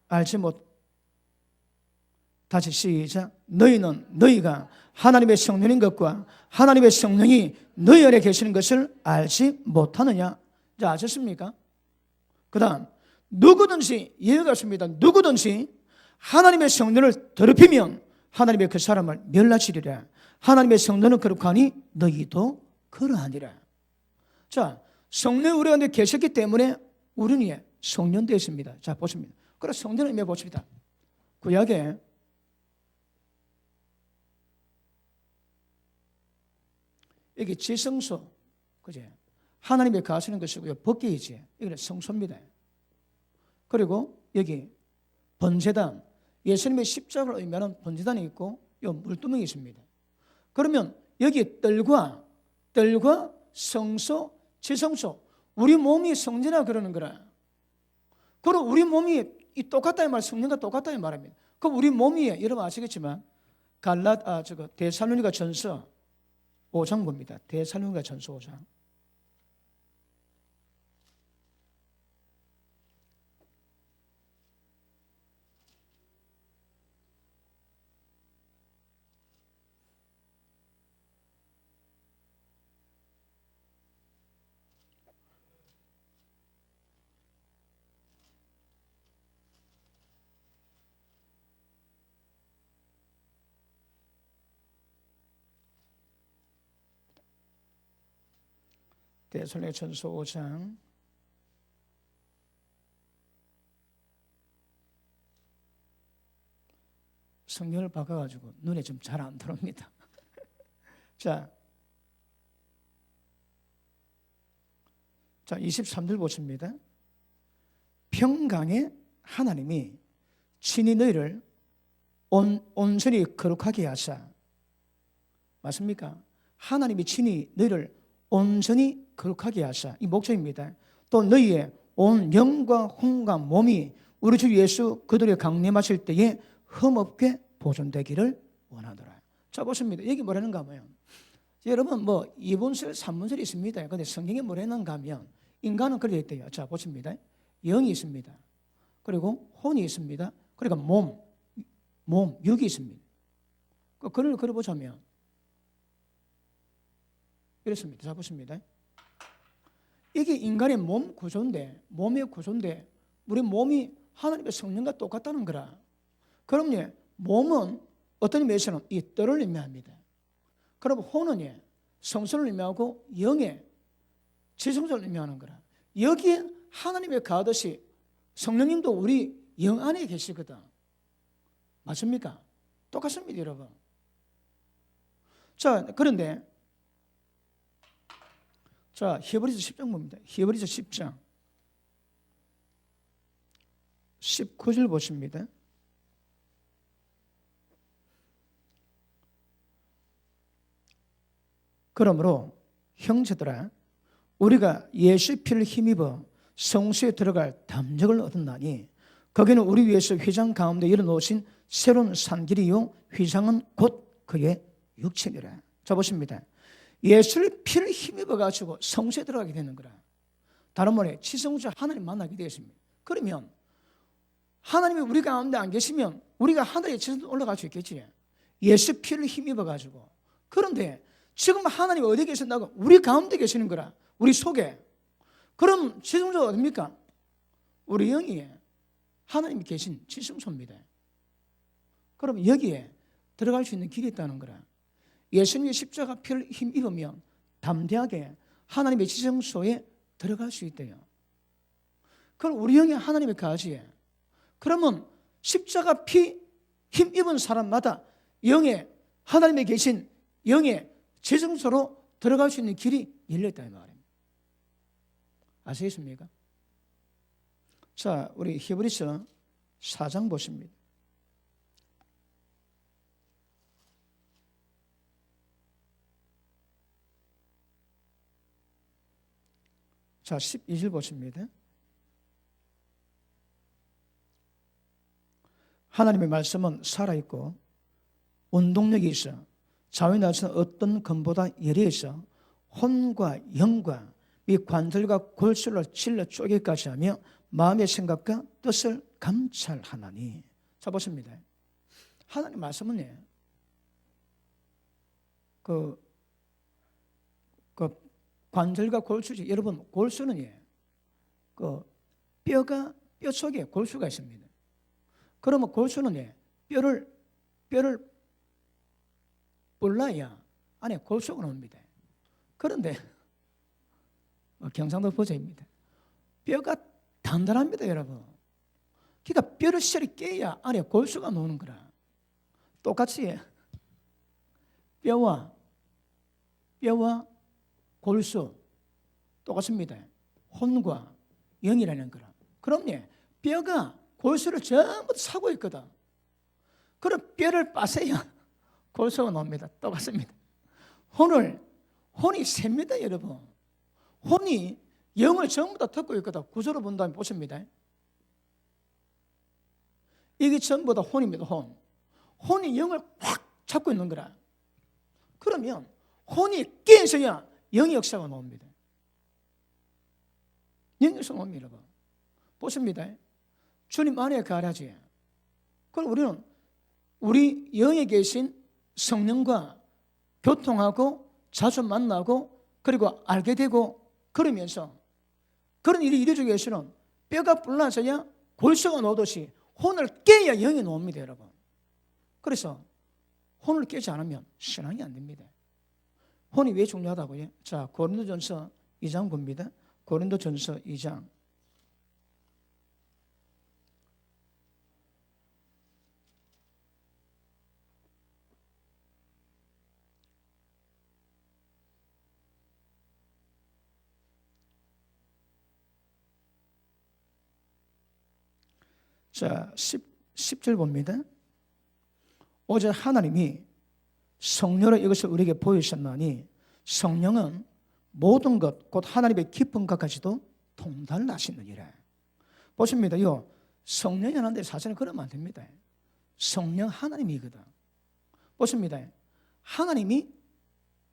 알지 못, 다시 시작. 너희가 하나님의 성령인 것과 하나님의 성령이 너희 안에 계시는 것을 알지 못하느냐. 자, 아셨습니까? 그 다음 누구든지 예외가 없습니다. 누구든지 하나님의 성령을 더럽히면 하나님의 그 사람을 멸하시리라. 하나님의 성령은 거룩하니 너희도 그러하니라. 자, 성령 우리 안에 계셨기 때문에 우리는 성령 되었습니다. 자, 보십니다. 그래서 성전을 임해 보십니다. 구약에 여기 지성소, 그제 하나님의 거하시는 것이고요. 법궤이지. 이게 성소입니다. 그리고 여기 번제단, 예수님의 십자가를 의미하는 번제단이 있고 여기 물두멍이 있습니다. 그러면 여기 뜰과 성소, 지성소, 우리 몸이 성전이라 그러는 거라. 그리고 우리 몸이 똑같다 이 말, 성령과 똑같다 이 말입니다. 그럼 우리 몸이 여러분 아시겠지만 데살로니가 전서 5장 봅니다. 데살로니가 전서 5장. 데살로니가 전서 5장 성경을 바꿔가지고 눈에 좀 잘 안 들어옵니다. 자, 23절 보십니다. 평강의 하나님이 친히 너희를 온전히 거룩하게 하사. 맞습니까? 하나님이 친히 너희를 온전히 거룩하게 하사. 이 목적입니다. 또 너희의 온 영과 혼과 몸이 우리 주 예수 그들의 강림하실 때에 흠없게 보존되기를 원하더라. 자, 보십니다. 여기 뭐라는가 하면 여러분 2분설, 3분설이 있습니다. 그런데 성경에 뭐라는가 하면 인간은 그렇게 있대요. 자, 보십니다. 영이 있습니다. 그리고 혼이 있습니다. 그러니까 몸, 육이 있습니다. 그걸 그려보자면 이렇습니다. 자, 보십니다. 이게 인간의 몸 구조인데, 몸의 구조인데, 우리 몸이 하나님의 성령과 똑같다는 거라. 그럼요, 몸은 어떤 의미에서는 이 뜰을 의미합니다. 그럼 혼은 성소를 의미하고 영의 지성소를 의미하는 거라. 여기에 하나님의 가듯이 성령님도 우리 영 안에 계시거든. 맞습니까? 똑같습니다, 여러분. 자, 그런데 자, 히브리서 10장 봅니다. 히브리서 10장 19절 보십니다. 그러므로 형제들아, 우리가 예수 피를 힘입어 성소에 들어갈 담력을 얻었나니 거기는 우리 위해서 휘장 가운데 열어놓으신 새로운 산길이요 휘장은 곧 그의 육체니라. 자, 보십니다. 예수의 피를 힘입어 가지고 성소에 들어가게 되는 거라. 다른 말에 지성소에 하나님 만나게 되었습니다. 그러면 하나님이 우리 가운데 안 계시면 우리가 하늘에 올라갈 수 있겠지. 예수 피를 힘입어 가지고. 그런데 지금 하나님이 어디 계신다고? 우리 가운데 계시는 거라. 우리 속에. 그럼 지성소가 어딥니까? 우리 영이 하나님이 계신 지성소입니다. 그럼 여기에 들어갈 수 있는 길이 있다는 거라. 예수님의 십자가 피를 힘입으면 담대하게 하나님의 지성소에 들어갈 수 있대요. 그럼 우리 영이 하나님의 가지에. 그러면 십자가 피 힘입은 사람마다 영에 하나님에 계신 영의 지성소로 들어갈 수 있는 길이 열렸다 이 말입니다. 아시겠습니까? 자, 우리 히브리서 4장 보십니다. 자, 12절 보십니다. 하나님의 말씀은 살아있고 운동력이 있어 자유에 나서는 어떤 검보다 예리해서 혼과 영과 이 관절과 골수를 찔러 쪼개기까지 하며 마음의 생각과 뜻을 감찰하나니. 자, 보십니다. 하나님 말씀은 그 관절과 골수지. 여러분, 골수는 그 뼈 속에 골수가 있습니다. 그러면 골수는 뼈를 불라야 안에 골수가 나옵니다. 그런데 경상도 버전입니다. 뼈가 단단합니다, 여러분. 그러니까 뼈를 시절이 깨야 안에 골수가 나오는 거라. 똑같이 뼈와 골수 똑같습니다. 혼과 영이라는 거라. 그럼 뼈가 골수를 전부 사고 있거든. 그럼 뼈를 빠세야 골수가 나옵니다. 똑같습니다. 혼이 셉니다, 여러분. 혼이 영을 전부 다 듣고 있거든. 구조로 본다면 보십니다. 이게 전부 다 혼입니다. 혼이 영을 확 잡고 있는 거라. 그러면 혼이 깨서야 영의 역사가 나옵니다. 영의 역사가 나옵니다, 여러분. 보십니다. 주님 안에 가라지. 그럼 우리는 우리 영에 계신 성령과 교통하고 자주 만나고 그리고 알게 되고 그러면서 그런 일이 이루어지기 위해서는 뼈가 불나져야 골수가 나오듯이 혼을 깨야 영이 나옵니다, 여러분. 그래서 혼을 깨지 않으면 신앙이 안 됩니다. 혼이 왜 중요하다고요? 자, 고린도전서 2장 봅니다. 고린도전서 2장. 자, 10절 봅니다. 오직 하나님이 성령으로 이것을 우리에게 보이셨나니 성령은 모든 것 곧 하나님의 깊은 것까지도 통달하시느니라. 보십니다. 성령이 하나인데 사실은 그러면 안 됩니다. 성령 하나님이거든. 보십니다. 하나님이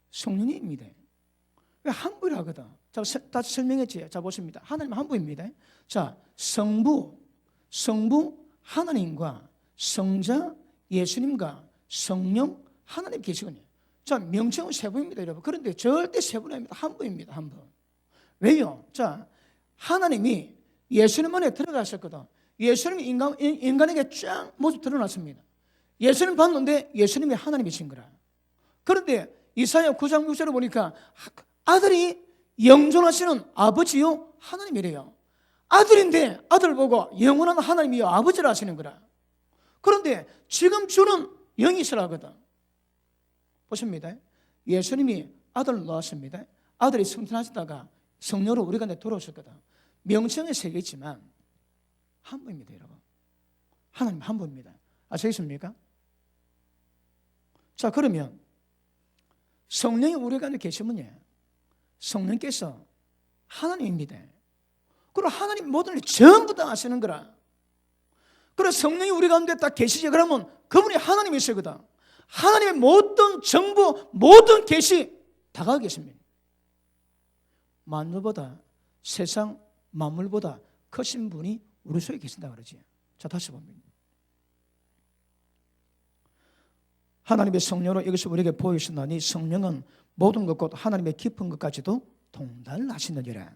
성령입니다. 왜 한 분이라 하거든. 자, 다시 설명했지. 자, 보십니다. 하나님 한 분입니다. 자, 성부 하나님과 성자 예수님과 성령 하나님 계시거든요. 자, 명칭은 세 분입니다, 여러분. 그런데 절대 세 분이 아닙니다. 한 분입니다, 한 분. 왜요? 자, 하나님이 예수님 안에 들어가셨거든. 예수님이 인간에게 쫙 모습 드러났습니다. 예수님 봤는데 예수님이 하나님이신 거라. 그런데 이사야 9장 6절을 보니까 아들이 영존하시는 아버지요 하나님이래요. 아들인데 아들 보고 영원한 하나님이요 아버지라 하시는 거라. 그런데 지금 주는 영이시라 하거든. 보십니다. 예수님이 아들을 낳았습니다. 아들이 성탄하시다가 성령으로 우리 가운데 들어오셨거든. 명칭은 세 개 있지만 한 분입니다, 여러분. 하나님 한 분입니다. 아시겠습니까? 자, 그러면 성령이 우리 가운데 계시면요, 성령께서 하나님입니다. 그리고 하나님 모든 일 전부 다 아시는 거라. 그리고 성령이 우리 가운데 딱 계시지. 그러면 그분이 하나님이시거든. 하나님의 모든 정보, 모든 계시 다 가지고 계십니다. 만물보다, 세상 만물보다 크신 분이 우리 속에 계신다 그러지. 자, 다시 봅니다. 하나님의 성령으로 이것을 우리에게 보이시나니 성령은 모든 것 곧 하나님의 깊은 것까지도 통달하시느니라.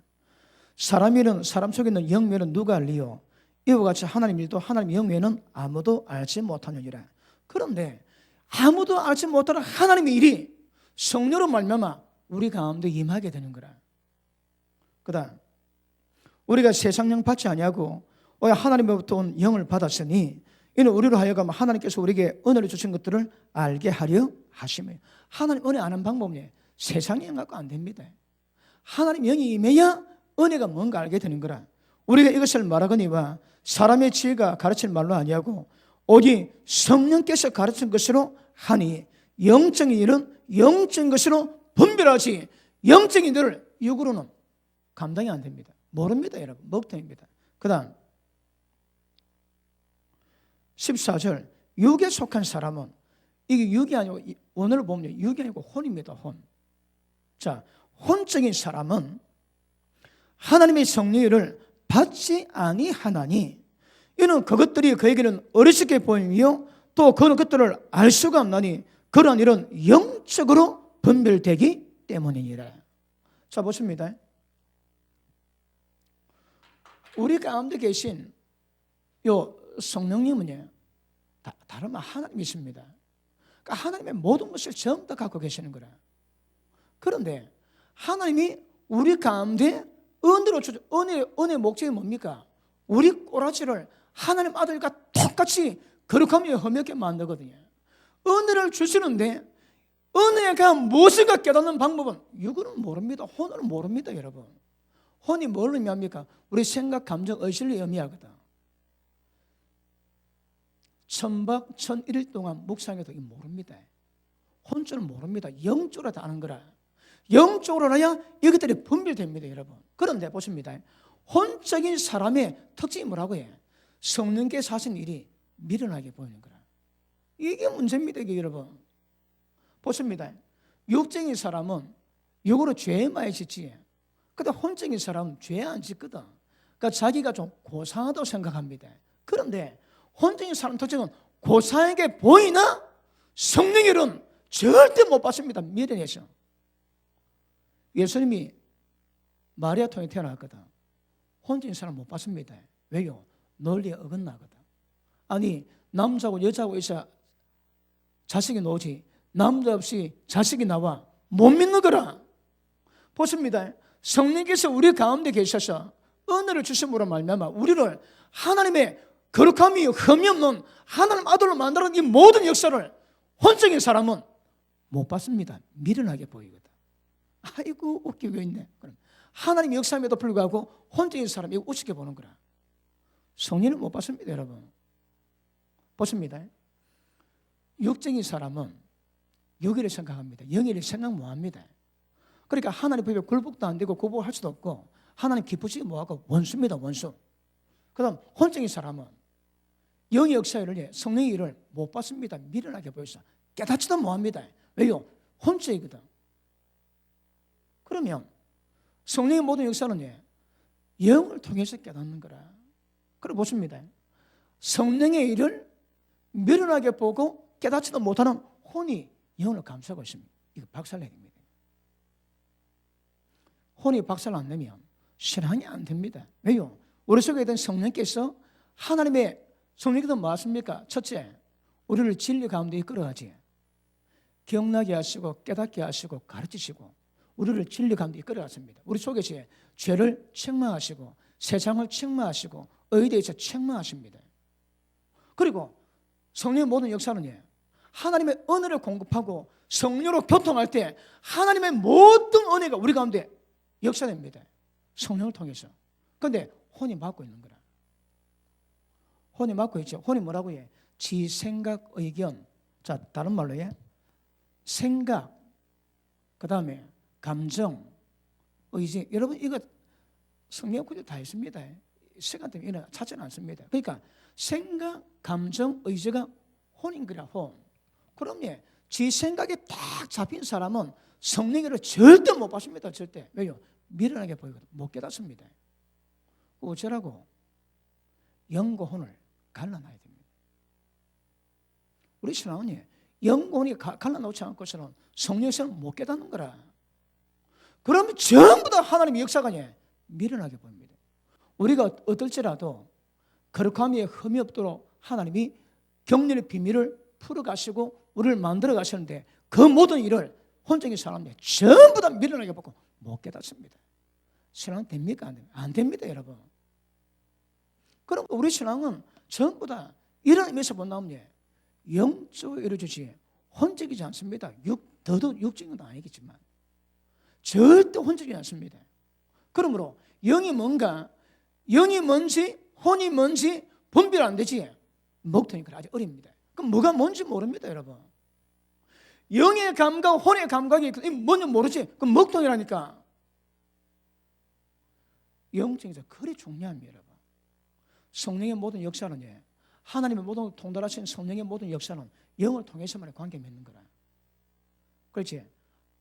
사람 일은 사람 속에 있는 영면은 누가 알리요? 이와 같이 하나님 일도 하나님 영면은 아무도 알지 못하느니라. 그런데 아무도 알지 못하는 하나님의 일이 성령으로 말미암아 우리 가운데 임하게 되는 거라. 그다음 우리가 세상 영 받지 아니하고 오히려 하나님으로부터 온 영을 받았으니 이는 우리로 하여금 하나님께서 우리에게 은혜를 주신 것들을 알게 하려 하심이에요. 하나님 은혜 아는 방법이 세상의 영 갖고 안 됩니다. 하나님 영이 임해야 은혜가 뭔가 알게 되는 거라. 우리가 이것을 말하거니와 사람의 지혜가 가르칠 말로 아니하고 오직 성령께서 가르친 것으로 하니 영적인 일은 영적인 것으로 분별하지 영적인 일을 육으로는 감당이 안 됩니다. 모릅니다, 여러분. 먹통입니다. 그 다음 14절 육에 속한 사람은 이게 육이 아니고 원어를 보면 육이 아니고 혼입니다. 혼. 자, 혼적인 사람은 하나님의 성령을 받지 아니하나니 이는 그것들이 그에게는 어리석게 보이며 또 그는 그것들을 알 수가 없나니 그러한 일은 영적으로 분별되기 때문이니라. 자, 보십니다. 우리 가운데 계신 요 성령님은요, 다른 말 하나님이십니다. 그러니까 하나님의 모든 것을 전부 다 갖고 계시는 거라. 그런데 하나님이 우리 가운데 은혜로 주죠. 은혜의 목적이 뭡니까? 우리 꼬라지를 하나님 아들과 똑같이 거룩하며 흠없게 만들거든요. 은혜를 주시는데 은혜가 무엇인가 깨닫는 방법은 육으로는 모릅니다. 혼으로는 모릅니다, 여러분. 혼이 뭘 의미합니까? 우리 생각, 감정, 의식을 의미하거든. 천박, 천일일 동안 묵상해도 모릅니다. 혼줄은 모릅니다. 영적으로 다 아는 거라. 영적으로 알아야 이것들이 분별됩니다, 여러분. 그런데 보십니다. 혼적인 사람의 특징이 뭐라고 해? 성령께서 하신 일이 미련하게 보이는 거라. 이게 문제입니다, 이게 여러분. 보십니다. 육적인 사람은 육으로 죄 많이 짓지. 근데 혼적인 사람은 죄 안 짓거든. 그러니까 자기가 좀 고상하다고 생각합니다. 그런데 혼적인 사람 특징은 고상하게 보이나 성령의 일은 절대 못 받습니다. 미련해서. 예수님이 마리아 통에 태어났거든. 혼적인 사람 못 받습니다. 왜요? 논리에 어긋나거든. 아니 남자고 여자고 있어야 자식이 나오지 남자 없이 자식이 나와 못 믿는 거라. 보십니다. 성령께서 우리 가운데 계셔서 은혜를 주심으로 말미암아 우리를 하나님의 거룩함이 흠이 없는 하나님 아들로 만드는 이 모든 역사를 혼적인 사람은 못 받습니다. 미련하게 보이거든. 아이고 웃기고 있네. 그럼 하나님 역사임에도 불구하고 혼적인 사람이 우습게 보는 거라. 성령을 못 받습니다, 여러분. 보십니다. 육적인 사람은 영이를 생각합니다. 영이를 생각 못합니다. 그러니까 하나님 법에 굴복도 안 되고 구복할 수도 없고 하나님 기쁘시게 뭐하고 원수입니다, 원수. 그 다음 혼적인 사람은 영의 역사를 성령의 일을 못 받습니다. 미련하게 보여서 깨닫지도 못합니다. 왜요? 혼적이거든. 그러면 성령의 모든 역사는 영을 통해서 깨닫는 거라. 그래 보십니다. 성령의 일을 미련하게 보고 깨닫지도 못하는 혼이 영을 감싸고 있습니다. 이거 박살내기입니다. 혼이 박살 안 내면 신앙이 안 됩니다. 왜요? 우리 속에 있던 성령께서 하나님의 성령께서 뭐 하십니까? 첫째, 우리를 진리 가운데 이끌어가지. 기억나게 하시고 깨닫게 하시고 가르치시고 우리를 진리 가운데 이끌어갔습니다. 우리 속에서 죄를 책망하시고 세상을 책망하시고 의대에서 책망하십니다. 그리고 성령의 모든 역사는 하나님의 은혜를 공급하고 성령으로 교통할 때 하나님의 모든 은혜가 우리 가운데 역사됩니다. 성령을 통해서. 그런데 혼이 막고 있는 거라. 혼이 막고 있죠. 혼이 뭐라고 해? 지 생각, 의견. 자, 다른 말로 생각, 그 다음에 감정, 의지. 여러분 이거 성경 구절 다 있습니다. 시간 때문에 이런 찾지는 않습니다. 그러니까 생각, 감정, 의지가 혼인 거라. 혼. 그럼 지 생각에 딱 잡힌 사람은 성령을 절대 못 받습니다. 절대. 왜요? 미련하게 보이거든. 못 깨닫습니다. 어쩌라고? 영과 혼을 갈라놔야 됩니다. 우리 신앙은 영혼이 갈라놓지 않고서는 성령에서는 못 깨닫는 거라. 그러면 전부 다 하나님의 역사가 미련하게 보입니다. 우리가 어떨지라도 거룩함에 흠이 없도록 하나님이 경륜의 비밀을 풀어가시고 우리를 만들어 가시는데 그 모든 일을 혼적인 사람이 전부 다 미련하게 보고 못 깨닫습니다. 신앙 됩니까? 안 됩니까? 안 됩니다, 여러분. 그럼 우리 신앙은 전부 다 이런 의미에서 본다면 영적으로 이루어지지 혼적이지 않습니다. 더더욱 육적인 건 아니겠지만 절대 혼적이지 않습니다. 그러므로 영이 뭔가, 영이 뭔지 혼이 뭔지 분별 안 되지 먹통이 아직 어립니다. 그럼 뭐가 뭔지 모릅니다, 여러분. 영의 감각, 혼의 감각이 뭔지 모르지. 그럼 먹통이라니까. 영적에서 그리 중요합니다, 여러분. 성령의 모든 역사는 하나님의 모든 통달하신 성령의 모든 역사는 영을 통해서만의 관계 맺는 거라. 그렇지?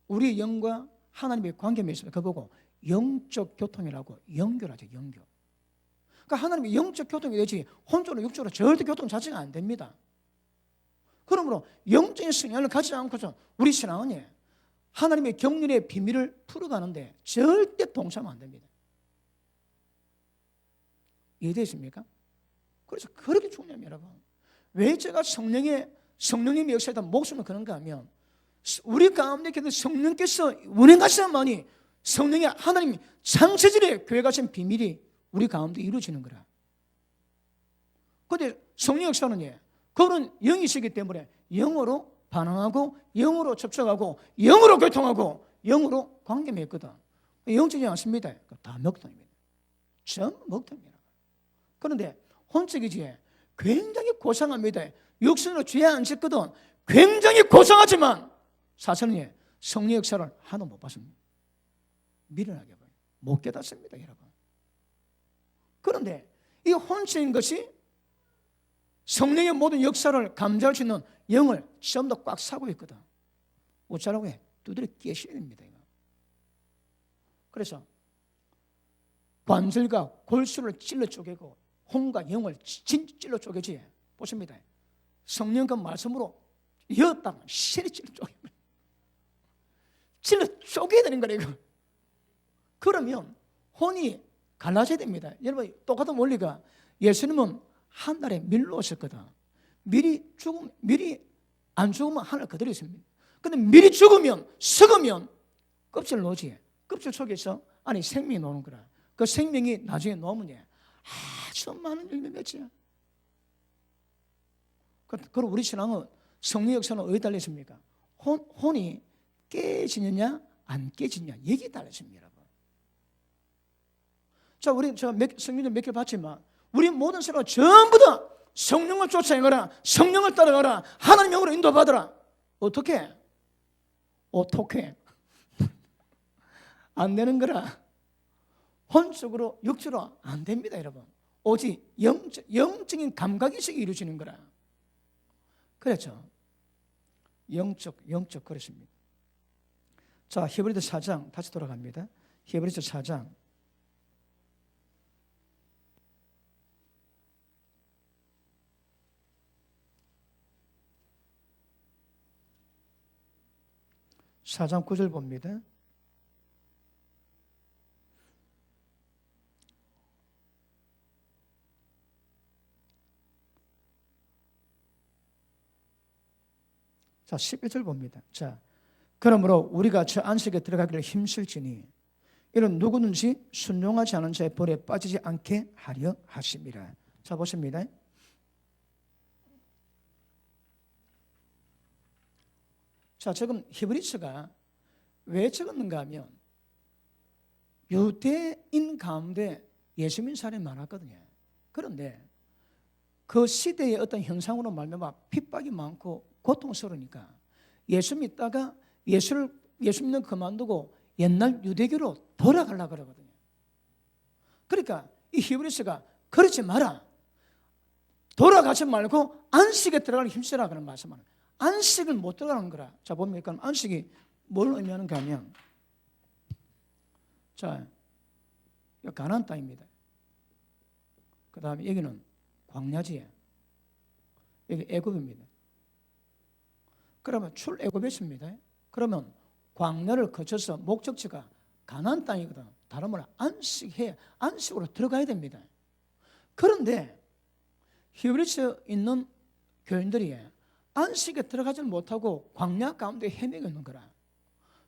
우리 영과 하나님의 관계 맺으면 그거 보고 영적 교통이라고 연결하죠, 연결. 그러니까 하나님의 영적 교통이 되지 혼적으로 육적으로 절대 교통 자체가 안 됩니다. 그러므로 영적인 성향을 가지지 않고서 우리 신앙은 하나님의 경륜의 비밀을 풀어가는데 절대 동참하면 안 됩니다. 이해되십니까? 그래서 그렇게 중요합니다, 여러분. 왜 제가 성령님의 역사에다 목숨을 거는가 하면 우리 가운데 계신 성령께서 운행하셔야만이 성령의 하나님 창세절에 교회 가신 비밀이 우리 가운데 이루어지는 거라. 그런데 성령 역사는 그런 영이시기 때문에 영으로 반응하고 영으로 접촉하고 영으로 교통하고 영으로 관계 맺거든. 영적이지 않습니다. 다 먹통입니다. 전부 먹통입니다. 그런데 혼적이지 굉장히 고상합니다. 육신으로 죄 안 짓거든. 굉장히 고상하지만 사실은 성령 역사를 하나도 못 봤습니다. 미련하게 봐요. 못 깨닫습니다, 여러분. 그런데 이 혼적인 것이 성령의 모든 역사를 감지할 수 있는 영을 전부 다 꽉 사고 있거든. 어쩌라고 해? 두드려 깨셔야 됩니다, 이거. 그래서 관절과 골수를 찔러 쪼개고 혼과 영을 찔러 쪼개지. 보십니다. 성령 그 말씀으로 여었다가 실이 찔러 쪼개면 찔러 쪼개야 되는 거래, 이거. 그러면 혼이 갈라져야 됩니다. 여러분, 똑같은 원리가 예수님은 한 달에 밀로 오셨거든. 미리 안 죽으면 하늘 그대로 있습니다. 근데 미리 죽으면, 썩으면 껍질 놓지. 껍질 속에서 안에 생명이 나오는 거라. 그 생명이 나중에 나오면 아주 많은 열매 맺지야. 그럼 우리 신앙은 성령 역사는 어디에 달려 있습니까? 혼이 깨지느냐 안 깨지느냐 여기에 달려 있습니다, 여러분. 자, 제가 성경 몇 개 봤지만 우리 모든 사람은 전부 다 성령을 쫓아내거라, 성령을 따라가라, 하나님 영으로 인도받으라. 어떻게? 안 되는 거라. 혼적으로 육적으로 안 됩니다, 여러분. 오직 영적인 감각의식이 이루어지는 거라. 그렇죠? 영적 그렇습니다. 자, 히브리서 4장 다시 돌아갑니다. 히브리서 4장 4장 9절 봅니다. 자, 11절 봅니다. 자, 그러므로 우리가 저 안식에 들어가기를 힘쓸지니 이는 누구든지 순종하지 않은 자의 벌에 빠지지 않게 하려 하심이라. 자, 보십니다. 자, 지금 히브리서가 왜 적었는가 하면 유대인 가운데 예수 믿는 사람이 많았거든요. 그런데 그 시대의 어떤 현상으로 말미암아 핍박이 많고 고통스러우니까 예수 믿다가 예수 믿는 그만두고 옛날 유대교로 돌아가려고 그러거든요. 그러니까 이 히브리서가 그러지 마라. 돌아가지 말고 안식에 들어가는 힘쓰라 그런 말씀을. 안식을 못 들어가는 거라. 자, 봅니까? 안식이 뭘 의미하는가 하면, 자, 가나안 땅입니다. 그 다음에 여기는 광야지에 여기 애굽입니다. 그러면 출애굽했습니다. 그러면 광야를 거쳐서 목적지가 가나안 땅이거든. 다른 말로 안식으로 들어가야 됩니다. 그런데 히브리서에 있는 교인들이 안식에 들어가지 못하고 광야 가운데 헤매고 있는 거라.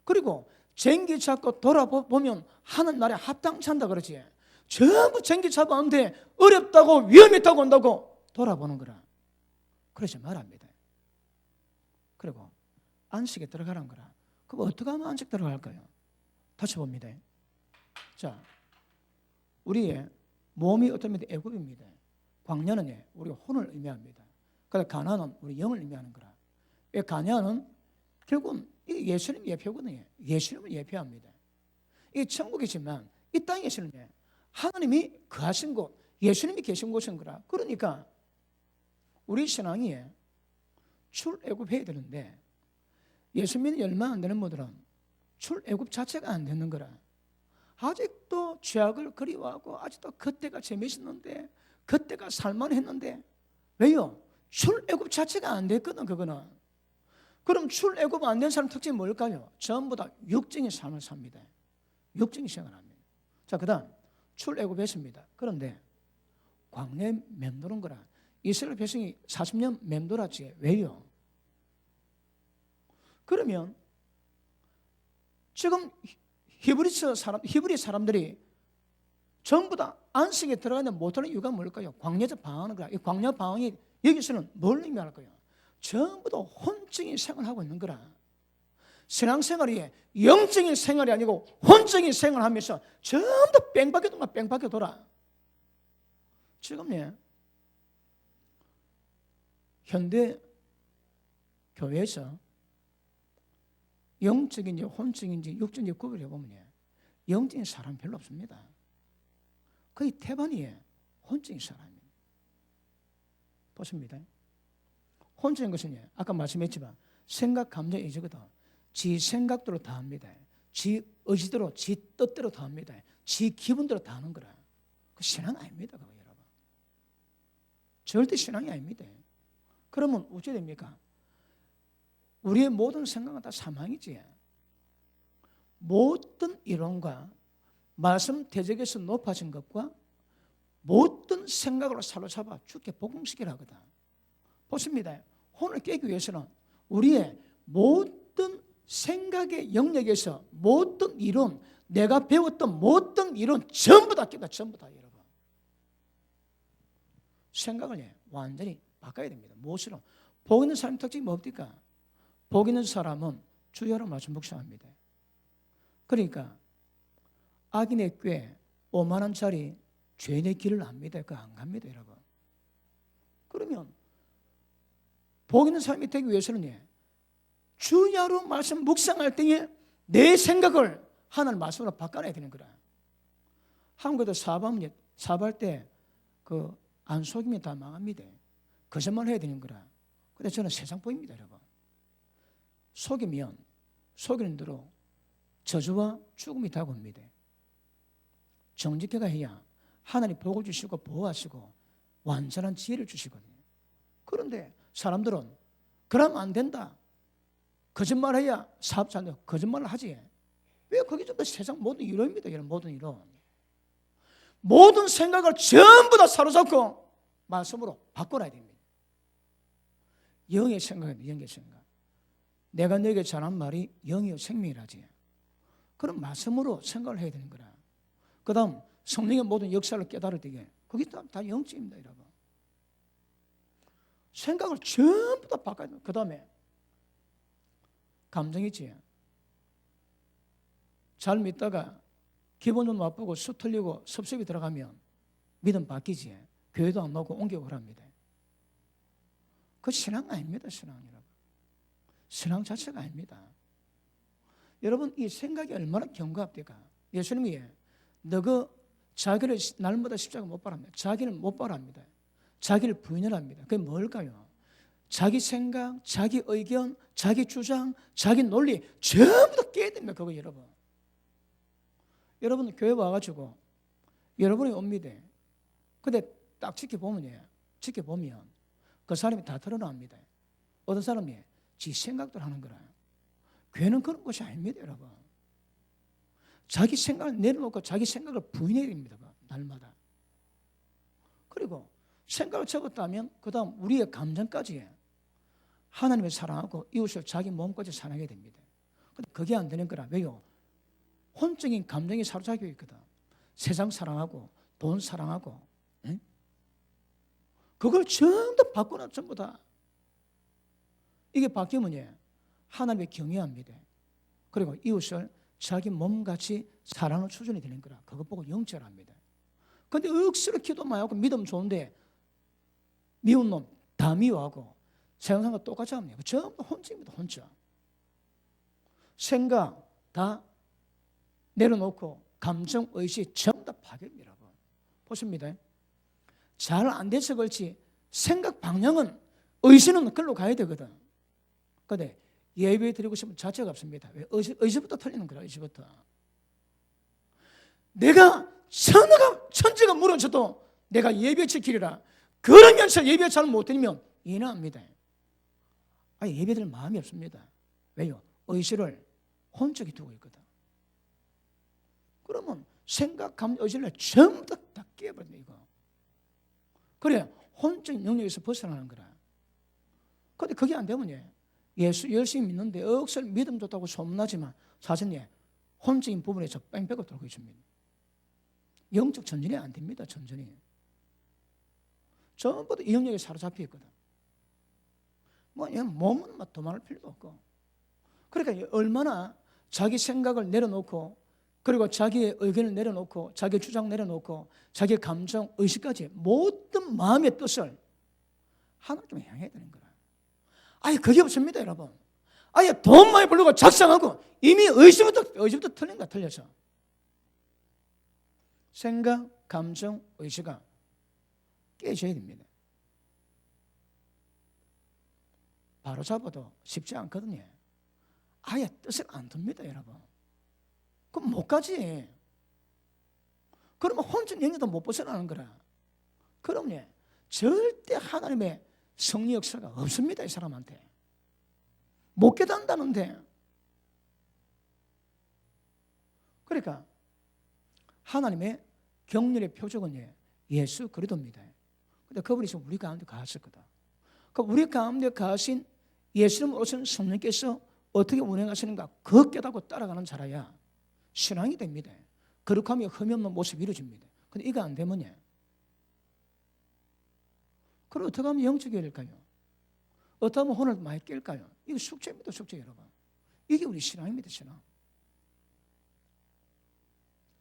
그리고 쟁기 잡고 돌아보면 하는 날에 합당찬다 그러지. 전부 쟁기 잡았는데 어렵다고 위험했다고 온다고 돌아보는 거라. 그러지 말합니다. 그리고 안식에 들어가란 거라. 그럼 어떻게 하면 안식 들어갈까요? 다시 봅니다. 자, 우리의 몸이 어떤 의미입니다? 애굽입니다. 광야는 우리 혼을 의미합니다. 그래서 가나안은 우리 영을 의미하는 거라. 가나안은 결국은 예수님 예표거든요. 예수님을 예표합니다. 이게 천국이지만 이 땅에서는 하나님이 거하신 곳, 예수님이 계신 곳인 거라. 그러니까 우리 신앙이 출애굽해야 되는데 예수 믿는 얼마 안 되는 분들은 출애굽 자체가 안 되는 거라. 아직도 죄악을 그리워하고 아직도 그때가 재밌었는데 그때가 살만했는데 왜요? 출애굽 자체가 안 됐거든. 그거는. 그럼 출애굽 안 된 사람 특징이 뭘까요? 전부 다 육적인 삶을 삽니다. 육적인 생활을 합니다. 자, 그 다음 출애굽했습니다. 그런데 광야에 맴도는 거라. 이스라엘 백성이 40년 맴돌았지. 왜요? 그러면 지금 히브리 사람들이 전부 다 안식에 들어가지 못하는 이유가 뭘까요? 광야에서 방황하는 거야. 이 광야 방황이 여기서는 뭘 의미할까요? 전부 다 혼적인 생활을 하고 있는 거라. 신앙생활이 영적인 생활이 아니고 혼적인 생활을 하면서 전부 다 뺑바퀴 돌아. 지금 현대 교회에서 영적인지 혼적인지 육적인지 구별해 보면 영적인 사람 별로 없습니다. 거의 태반이 혼적인 사람입니다. 보십니다. 혼적인 것은 아까 말씀했지만 생각, 감정, 의지거든. 지 생각대로 다 합니다. 지 의지대로, 지 뜻대로 다 합니다. 지 기분대로 다 하는 거라. 그 신앙 아닙니다. 그거 여러분. 절대 신앙이 아닙니다. 그러면 어찌 됩니까? 우리의 모든 생각은 다 사망이지. 모든 이론과 말씀 대적에서 높아진 것과 모든 생각으로 사로잡아 죽게 복음시키라 하거든. 보십니다. 혼을 깨기 위해서는 우리의 모든 생각의 영역에서 모든 이론, 내가 배웠던 모든 이론 전부 다 깨다, 전부 다 여러분. 생각을 완전히 바꿔야 됩니다. 무엇으로? 복 있는 사람 특징이 뭡니까? 복 있는 사람은 주여로 말씀 묵상합니다. 그러니까 악인의 꾀 5만 원짜리 죄인의 길을 압니다. 그거 안 갑니다, 여러분. 그러면 복 있는 사람이 되기 위해서는 주야로 말씀 묵상할 때에 내 생각을 하나님 말씀으로 바꿔내야 되는 거라. 한국에도 사업할 때 그 안 속이면 다 망합니다. 거짓말 해야 되는 거라. 근데 저는 세상 보입니다, 여러분. 속이면 속이는 대로 저주와 죽음이 다가옵니다. 정직해가 해야 하나님 복을 주시고 보호하시고 완전한 지혜를 주시거든요. 그런데 사람들은 그러면 안 된다. 거짓말해야 사업 잘 된다. 거짓말을 하지. 왜 거기 좀 더 세상 모든 이론입니다. 이런 모든 이론. 모든 생각을 전부 다 사로잡고 말씀으로 바꿔놔야 됩니다. 영의 생각입니다. 영의 생각. 내가 너에게 전한 말이 영이요 생명이라지. 그럼 말씀으로 생각을 해야 되는 거라. 그 다음 성령의 모든 역사를 깨달을 때에 그게 다 영적입니다, 여러분. 생각을 전부 다 바꿔야 됩니다. 그 다음에 감정이지. 잘 믿다가 기분 좀 나쁘고 수 틀리고 섭섭이 들어가면 믿음 바뀌지. 교회도 안 나오고 옮기고 그럽니다. 그 신앙 아닙니다, 신앙 여러분. 신앙 자체가 아닙니다. 여러분 이 생각이 얼마나 견고합니까? 예수님이 너가 자기를 날마다 십자가 못 박합니다. 자기를 못 박합니다. 자기를 부인을 합니다. 그게 뭘까요? 자기 생각, 자기 의견, 자기 주장, 자기 논리 전부 다 깨야 됩니다. 그거 여러분. 여러분 교회 와가지고 여러분이 옵니다. 근데 딱 지켜보면 그 사람이 다 드러납니다. 어떤 사람이 지 생각들 하는 거라. 교회는 그런 것이 아닙니다, 여러분. 자기 생각을 내려놓고 자기 생각을 부인해야 됩니다, 날마다. 그리고 생각을 접었다면 그 다음 우리의 감정까지 하나님을 사랑하고 이웃을 자기 몸까지 사랑해야 됩니다. 근데 그게 안 되는 거라. 왜요? 혼적인 감정이 사로잡혀 있거든. 세상 사랑하고 돈 사랑하고, 응? 그걸 전부 바꾸나 전부 다. 이게 바뀌면 하나님의 경외합니다. 그리고 이웃을 자기 몸같이 사랑하는 수준이 되는 거라. 그것 보고 영절합니다. 근데 억수로 기도 많이 하고 믿음 좋은데 미운 놈 다 미워하고 세상과 똑같이 합니다. 전부 혼적입니다. 혼적. 생각 다 내려놓고 감정, 의식 전부 다 파괴입니다. 보십니다. 잘 안 돼서 그렇지 생각 방향은 의식은 그걸로 가야 되거든. 근데 예배 드리고 싶은 자체가 없습니다. 왜? 의식부터 틀리는 거라. 의식부터. 내가 천지가 무너져도 내가 예배 지키리라. 그러면서 예배 잘 못 드리면 인하합니다. 예배 드릴 마음이 없습니다. 왜요? 의식을 혼적이 두고 있거든. 그러면 생각, 감정, 의식을 전부 다 깨버린다 이거. 그래 혼적인 영역에서 벗어나는 거라. 근데 그게 안 되면 예수 열심히 믿는데 억수로 믿음 좋다고 소문나지만 사실 혼적인 부분에서 뺑뺑을 돌고 있습니다. 영적 전진이 안 됩니다. 전진이. 전부 다 이 영역에 사로잡혀 있거든. 몸은 더 많을 필요도 없고. 그러니까 얼마나 자기 생각을 내려놓고 그리고 자기의 의견을 내려놓고 자기의 주장 내려놓고 자기의 감정, 의식까지 모든 마음의 뜻을 하나님께 향해야 되는 거라. 그게 없습니다, 여러분. 돈 많이 벌려고 작성하고 이미 의식부터 틀린 거야, 틀려서. 생각, 감정, 의식가 깨져야 됩니다. 바로 잡아도 쉽지 않거든요. 뜻을 안 둡니다, 여러분. 그럼 못 가지. 그러면 혼전 영역도 못 벗어나는 거라. 그럼요, 절대 하나님의 성리 역사가 없습니다, 이 사람한테. 못 깨닫는다는데. 그러니까 하나님의 경륜의 표적은 예수 그리스도입니다. 근데 그분이 지금 우리 가운데 가셨거든. 우리 가운데 가신 예수님 오신 성령께서 어떻게 운행하시는가 그 깨닫고 따라가는 자라야 신앙이 됩니다. 거룩하며 흠이 없는 모습이 이루어집니다. 근데 이거 안 되면 그럼 어떻게 하면 영적이 될까요? 어떻게 하면 혼을 많이 깰까요? 이거 숙제입니다, 숙제 여러분. 이게 우리 신앙입니다, 신앙.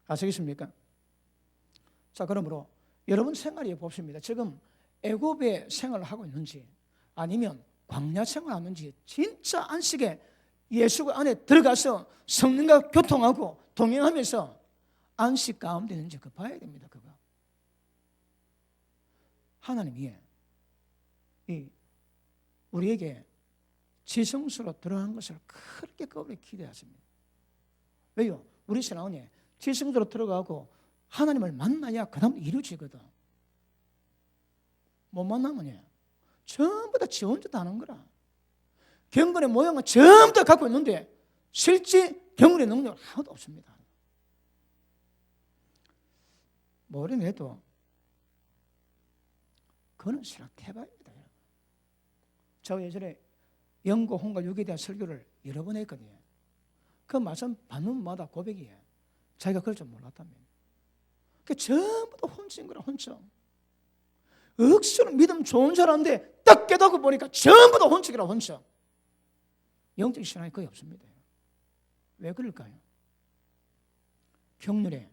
아시겠습니까? 자, 그러므로 여러분 생활에 봅습니다. 지금 애굽의 생활을 하고 있는지 아니면 광야 생활하는지 진짜 안식에 예수가 안에 들어가서 성령과 교통하고 동행하면서 안식 가운데 있는지 그거 봐야 됩니다. 그거. 하나님이 우리에게 지성소로 들어간 것을 그렇게 그분이 기대하십니다. 왜요? 우리 신앙은 지성소로 들어가고 하나님을 만나야 그 다음 이루어지거든. 못 만나면 전부 다 지 혼자 다 하는 거라. 경건의 모양은 전부 다 갖고 있는데 실제 경건의 능력은 하나도 없습니다. 뭐를 해도 그거는 신앙 태반입니다. 저 예전에 영고, 홍과 육에 대한 설교를 여러 번 했거든요. 그 말씀 반문마다 고백이에요. 자기가 그럴 줄 몰랐답니다. 그 전부 다 혼자인 거라, 혼자. 억수로 믿음 좋은 사람인데 딱 깨닫고 보니까 전부 다 혼자이라, 혼자. 영적 신앙이 거의 없습니다. 왜 그럴까요? 경륜의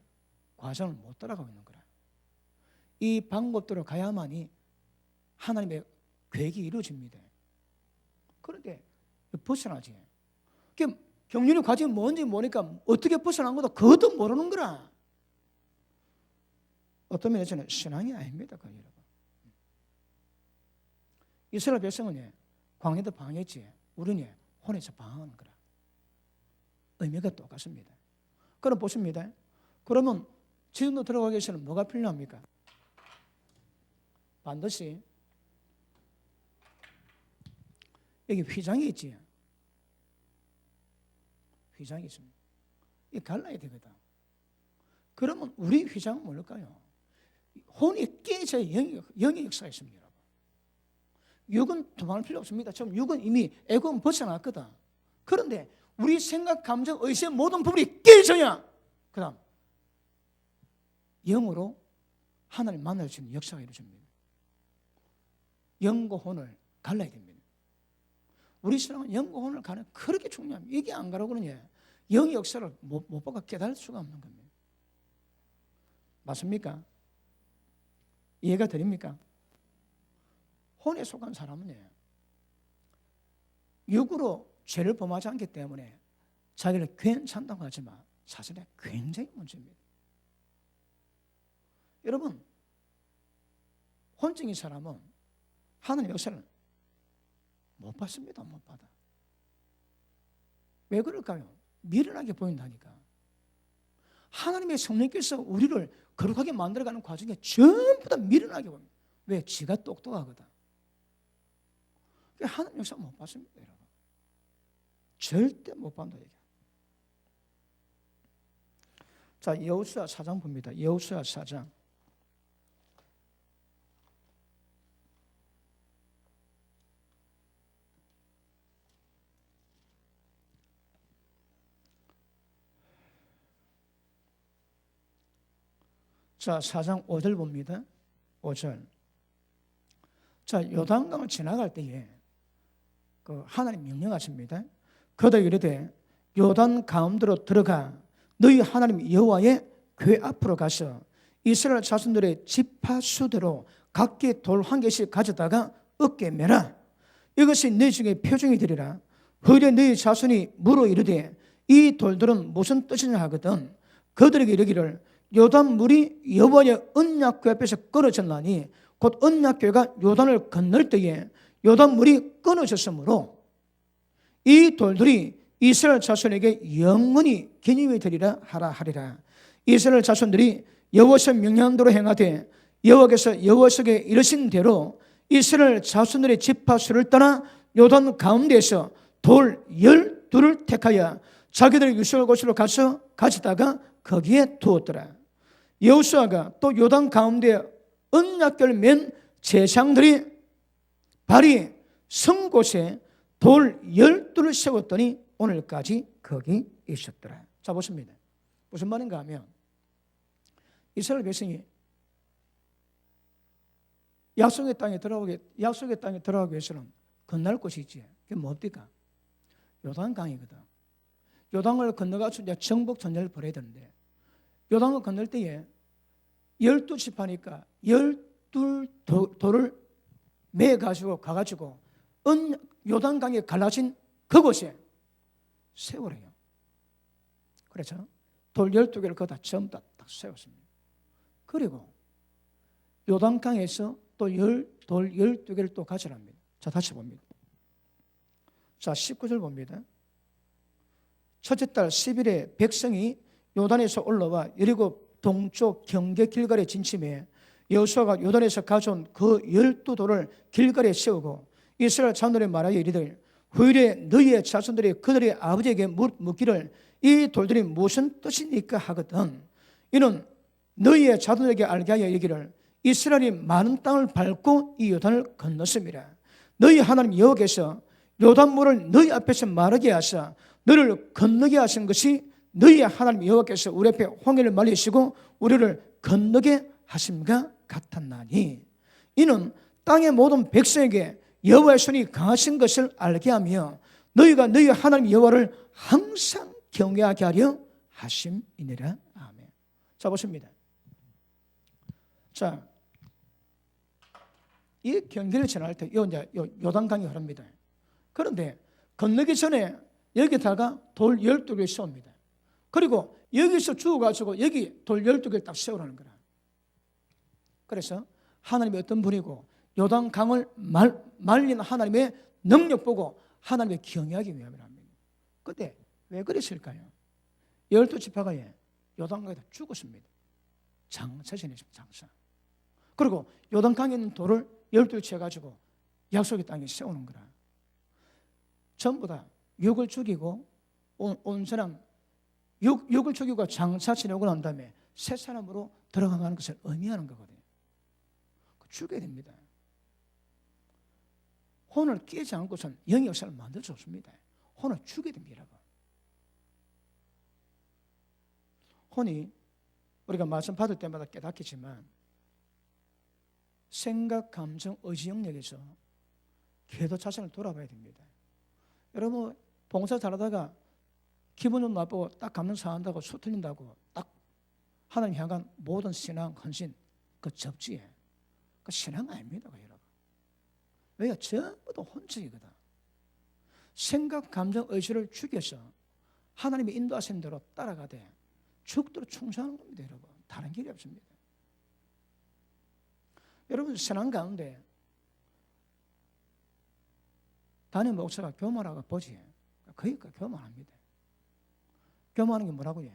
과정을 못 따라가고 있는 거라. 이 방법대로 가야만이 하나님의 계획이 이루어집니다. 그런데 벗어나지. 경륜의 과정이 뭔지 모르니까 어떻게 벗어난 것도 그것도 모르는 거라. 어떤 면에서는 신앙이 아닙니다, 여러분. 이스라엘 백성은 광야도 방했지, 우리는 혼에서 방황하는 거라. 의미가 똑같습니다. 그럼 보십니다. 그러면 지금도 들어가기 위해서는 뭐가 필요합니까? 반드시 여기 휘장이 있지. 휘장이 있습니다. 이 갈라야 되거든. 그러면 우리 휘장은 뭘까요? 혼이 깨져야 영의 역사가 있습니다. 여러분. 육은 도망할 필요 없습니다. 지금 육은 이미 애고는 벗어났거든. 그런데 우리 생각, 감정, 의식 모든 부분이 깨져야 그 다음 영으로 하나님 만날 수 있는 역사가 이루어집니다. 영과 혼을 갈라야 됩니다. 우리 신앙은 영과 혼을 가는 그렇게 중요합니다. 이게 안 가라고 그러냐? 영의 역사를 못 보고 깨달을 수가 없는 겁니다. 맞습니까? 이해가 됩니까? 혼에 속한 사람은 육으로 죄를 범하지 않기 때문에 자기를 괜찮다고 하지만 사실은 굉장히 문제입니다. 여러분, 혼적인 사람은 하나님의 역사를 못 받습니다. 못 받아. 왜 그럴까요? 미련하게 보인다니까. 하나님의 성령께서 우리를 거룩하게 만들어가는 과정에 전부 다 미련하게 봅니다. 왜? 지가 똑똑하거든. 하나님 역사 못 받습니다. 여러분. 절대 못 받는다 얘기야. 자, 여호수아 4장 봅니다. 여호수아 4장. 자, 4장 5절 봅니다. 5절. 자, 요단강을 지나갈 때에 그 하나님 명령하십니다. 그다 이르되 요단 가운데로 들어가 너희 하나님 여호와의 궤 앞으로 가서 이스라엘 자손들의 지파수대로 각기 돌 한 개씩 가져다가 어깨에 매라. 이것이 너희 중에 표징이 되리라. 후일에 너희 자손이 물어 이르되 이 돌들은 무슨 뜻이냐 하거든 그들에게 이르기를 요단물이 여호와의 언약궤 앞에서 끊어졌나니 곧 언약궤가 요단을 건널 때에 요단물이 끊어졌으므로 이 돌들이 이스라엘 자손에게 영원히 기념이 되리라 하라 하리라. 이스라엘 자손들이 여호와의 명령대로 행하되 여호와께서 여호와에게 이르신 대로 이스라엘 자손들의 지파수를 떠나 요단 가운데에서 돌 12를 택하여 자기들의 유수할 곳으로 가서 가져다가 거기에 두었더라. 여호수아가 또 요단 가운데 언약궤를 맨 제사장들이 발이 선 곳에 돌 12를 세웠더니 오늘까지 거기 있었더라. 자, 보십니다. 무슨 말인가 하면 이스라엘 백성이 약속의 땅에 들어가기 위해서는 건널 곳이 있지. 그게 뭡니까? 요단강이거든. 요단을 건너가서 이제 정복 전쟁을 벌여야 되는데 요단을 건널 때에 12지파니까 12돌을 매가지고 가가지고 요단강에 갈라진 그곳에 세우래요. 그렇죠? 돌 12개를 거기다 전부 다 딱 세웠습니다. 그리고 요단강에서 또 돌 12개를 또 가져갑니다. 자, 다시 봅니다. 자, 19절 봅니다. 첫째 달 10일에 백성이 요단에서 올라와 여리고 동쪽 경계 길갈에 진침해 여호수아가 요단에서 가져온 그 12돌을 길갈에 세우고 이스라엘 자손들의 말하여 이르되 후일에 너희의 자손들이 그들의 아버지에게 묻기를 이 돌들이 무슨 뜻이니까 하거든 이는 너희의 자손에게 알게 하여 이르기를 이스라엘이 많은 땅을 밟고 이 요단을 건넜습니다. 너희 하나님 여호와께서 요단물을 너희 앞에서 마르게 하사 너를 건너게 하신 것이 너희의 하나님 여호와께서 우리 앞에 홍해를 말리시고 우리를 건너게 하심과 같았나니 이는 땅의 모든 백성에게 여호와의 손이 강하신 것을 알게 하며 너희가 너희 하나님 여호와를 항상 경외하게 하려 하심이니라. 아멘. 자, 보십니다. 자, 이 경계를 지날 때 요단강이 흐릅니다. 그런데 건너기 전에 여기다가 돌 12개를 세웁니다. 그리고 여기서 주워가지고 여기 돌 12개를 딱 세우라는 거라. 그래서 하나님이 어떤 분이고 요단강을 말리는 하나님의 능력 보고 하나님의 경외하기 위함이랍니다. 그때 왜 그랬을까요? 12지파가 요단강에다 죽었습니다. 장사 지냈습니다. 장사. 그리고 요단강에 있는 돌을 12개 채가지고 약속의 땅에 세우는 거라. 전부 다 육을 죽이고 온 사람 육을 죽이고 장차 지내고 난 다음에 새 사람으로 들어가는 것을 의미하는 거거든요. 죽여야 됩니다. 혼을 깨지 않고선 영의 역사를 만들 수 없습니다. 혼을 죽여야 됩니다. 혼이 우리가 말씀 받을 때마다 깨닫겠지만 생각, 감정, 의지 영역에서 계도 자신을 돌아봐야 됩니다. 여러분 봉사 잘하다가 기분 좀 나쁘고 딱 감정 상한다고 수틀린다고 딱 하나님 향한 모든 신앙, 헌신 그 접지에 그 신앙 아닙니다. 여러분. 왜냐? 전부 다 혼적이거든. 생각, 감정, 의지를 죽여서 하나님의 인도하신 대로 따라가되 죽도록 충성하는 겁니다. 여러분. 다른 길이 없습니다. 여러분 신앙 가운데 담임 목사가 교만하고 보지 그러니까 교만합니다. 교만하는 게 뭐라고요?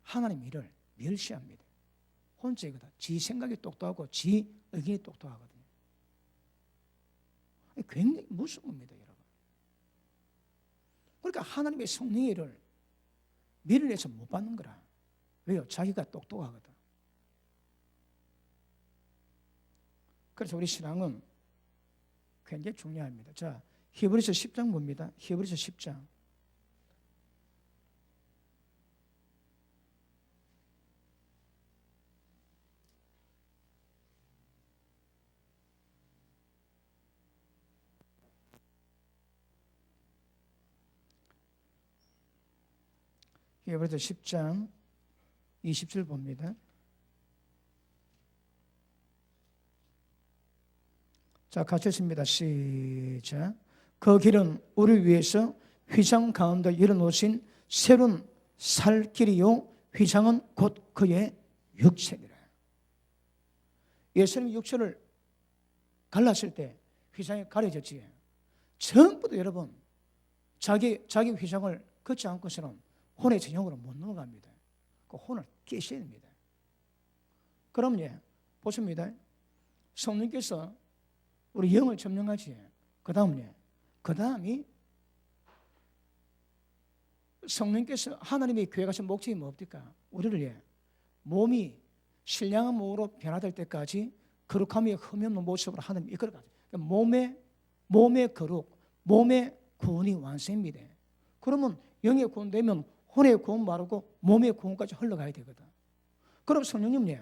하나님 일을 멸시합니다. 혼자이거든. 지 생각이 똑똑하고 지 의견이 똑똑하거든요. 굉장히 무서운 겁니다. 여러분. 그러니까 하나님의 성령의 일을 밀어내서 못 받는 거라. 왜요? 자기가 똑똑하거든. 그래서 우리 신앙은 굉장히 중요합니다. 자, 히브리서 10장 봅니다. 히브리서 10장. 히브리서 10장 20절 봅니다. 자, 같이 읽습니다. 시작. 그 길은 우리 위해서 휘장 가운데 열어놓으신 새로운 살 길이요 휘장은 곧 그의 육체니라. 예수님이 육체를 갈랐을 때 휘장이 가려졌지. 전부 다 여러분 자기 휘장을 걷지 않고서는 혼의 전형으로 못 넘어갑니다. 그 혼을 깨셔야 됩니다. 그럼 보십니다. 성령께서 우리 영을 점령하지. 그 다음이 성령께서 하나님의 교회 가신 목적이 뭡니까? 우리를 몸이 신령한 몸으로 변화될 때까지 거룩함이 흠이 없는 모습으로 하나님 이끌어가죠. 그러니까 몸의 거룩, 몸의 구원이 완성입니다. 그러면 영의 구원되면 혼의 구원 마르고 몸의 구원까지 흘러가야 되거든. 그럼 성령님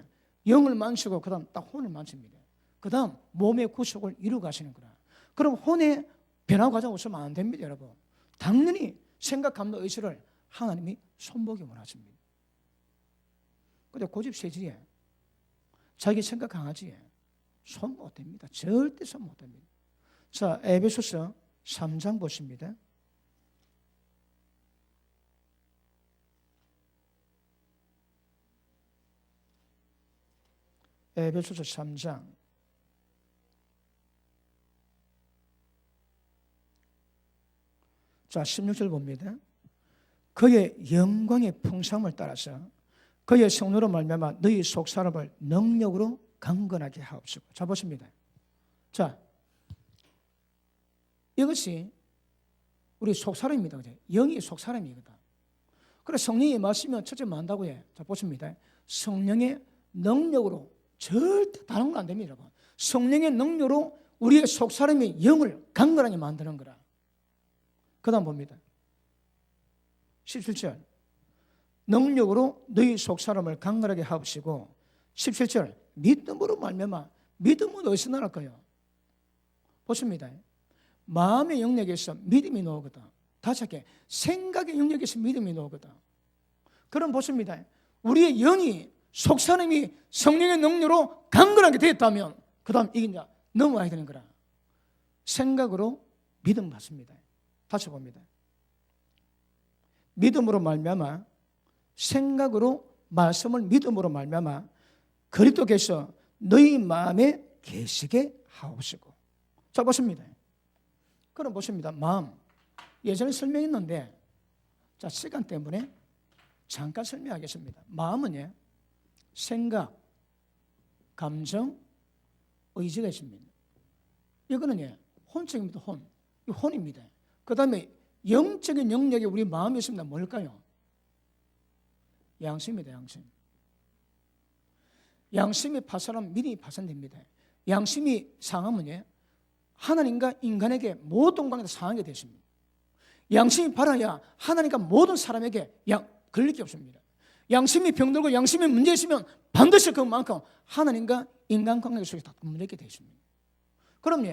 영을 만지고 그 다음 딱 혼을 만집니다. 그 다음 몸의 구속을 이루어 가시는 거라. 그럼 혼의 변화 과정 없으면 안 됩니다. 여러분. 당연히 생각, 감독, 의지를 하나님이 손보기 원하십니다. 근데 고집세지에 자기 생각 강하지에 손 못 됩니다. 절대 손 못 됩니다. 자, 에베소서 3장 보십니다. 에베소서 3장 자 16절 봅니다. 그의 영광의 풍성함을 따라서 그의 성령으로 말미암아 너희 속사람을 능력으로 강건하게 하옵시고. 자 보십니다. 자 이것이 우리 속사람입니다. 영이 속사람이거든. 그래서 성령이 말씀이면 첫째 뭐 한다고 해? 자 보십니다. 성령의 능력으로 절대 다른 건 안 됩니다. 여러분. 성령의 능력으로 우리의 속사람의 영을 강건하게 만드는 거라. 그 다음 봅니다. 17절 능력으로 너희 속사람을 강건하게 하옵시고 17절 믿음으로 말미암아 믿음은 어디서 나올까요? 보십니다. 마음의 영역에서 믿음이 나오거든. 다시 할게. 생각의 영역에서 믿음이 나오거든. 그럼 보십니다. 우리의 영이 속사람이 성령의 능력으로 강건하게 되었다면 그 다음 이게 이제 넘어와야 되는 거라. 생각으로 믿음 받습니다. 다시 봅니다. 믿음으로 말미암아 생각으로 말씀을 믿음으로 말미암아 그리스도께서 너희 마음에 계시게 하옵시고. 자 보십니다. 그럼 보십니다. 마음 예전에 설명했는데 자 시간 때문에 잠깐 설명하겠습니다. 마음은 생각, 감정, 의지가 있습니다. 이거는 혼적입니다. 혼입니다. 그 다음에 영적인 영역에 우리 마음이 있습니다. 뭘까요? 양심입니다. 양심. 양심이 파산하면 믿음이 파산됩니다. 양심이 상하면 하나님과 인간에게 모든 관계가 상하게 되십니다. 양심이 바라야 하나님과 모든 사람에게 걸릴 게 없습니다. 양심이 병들고 양심에 문제 있으면 반드시 그만큼 하나님과 인간관계 속에 다 문제게 되십니다. 그럼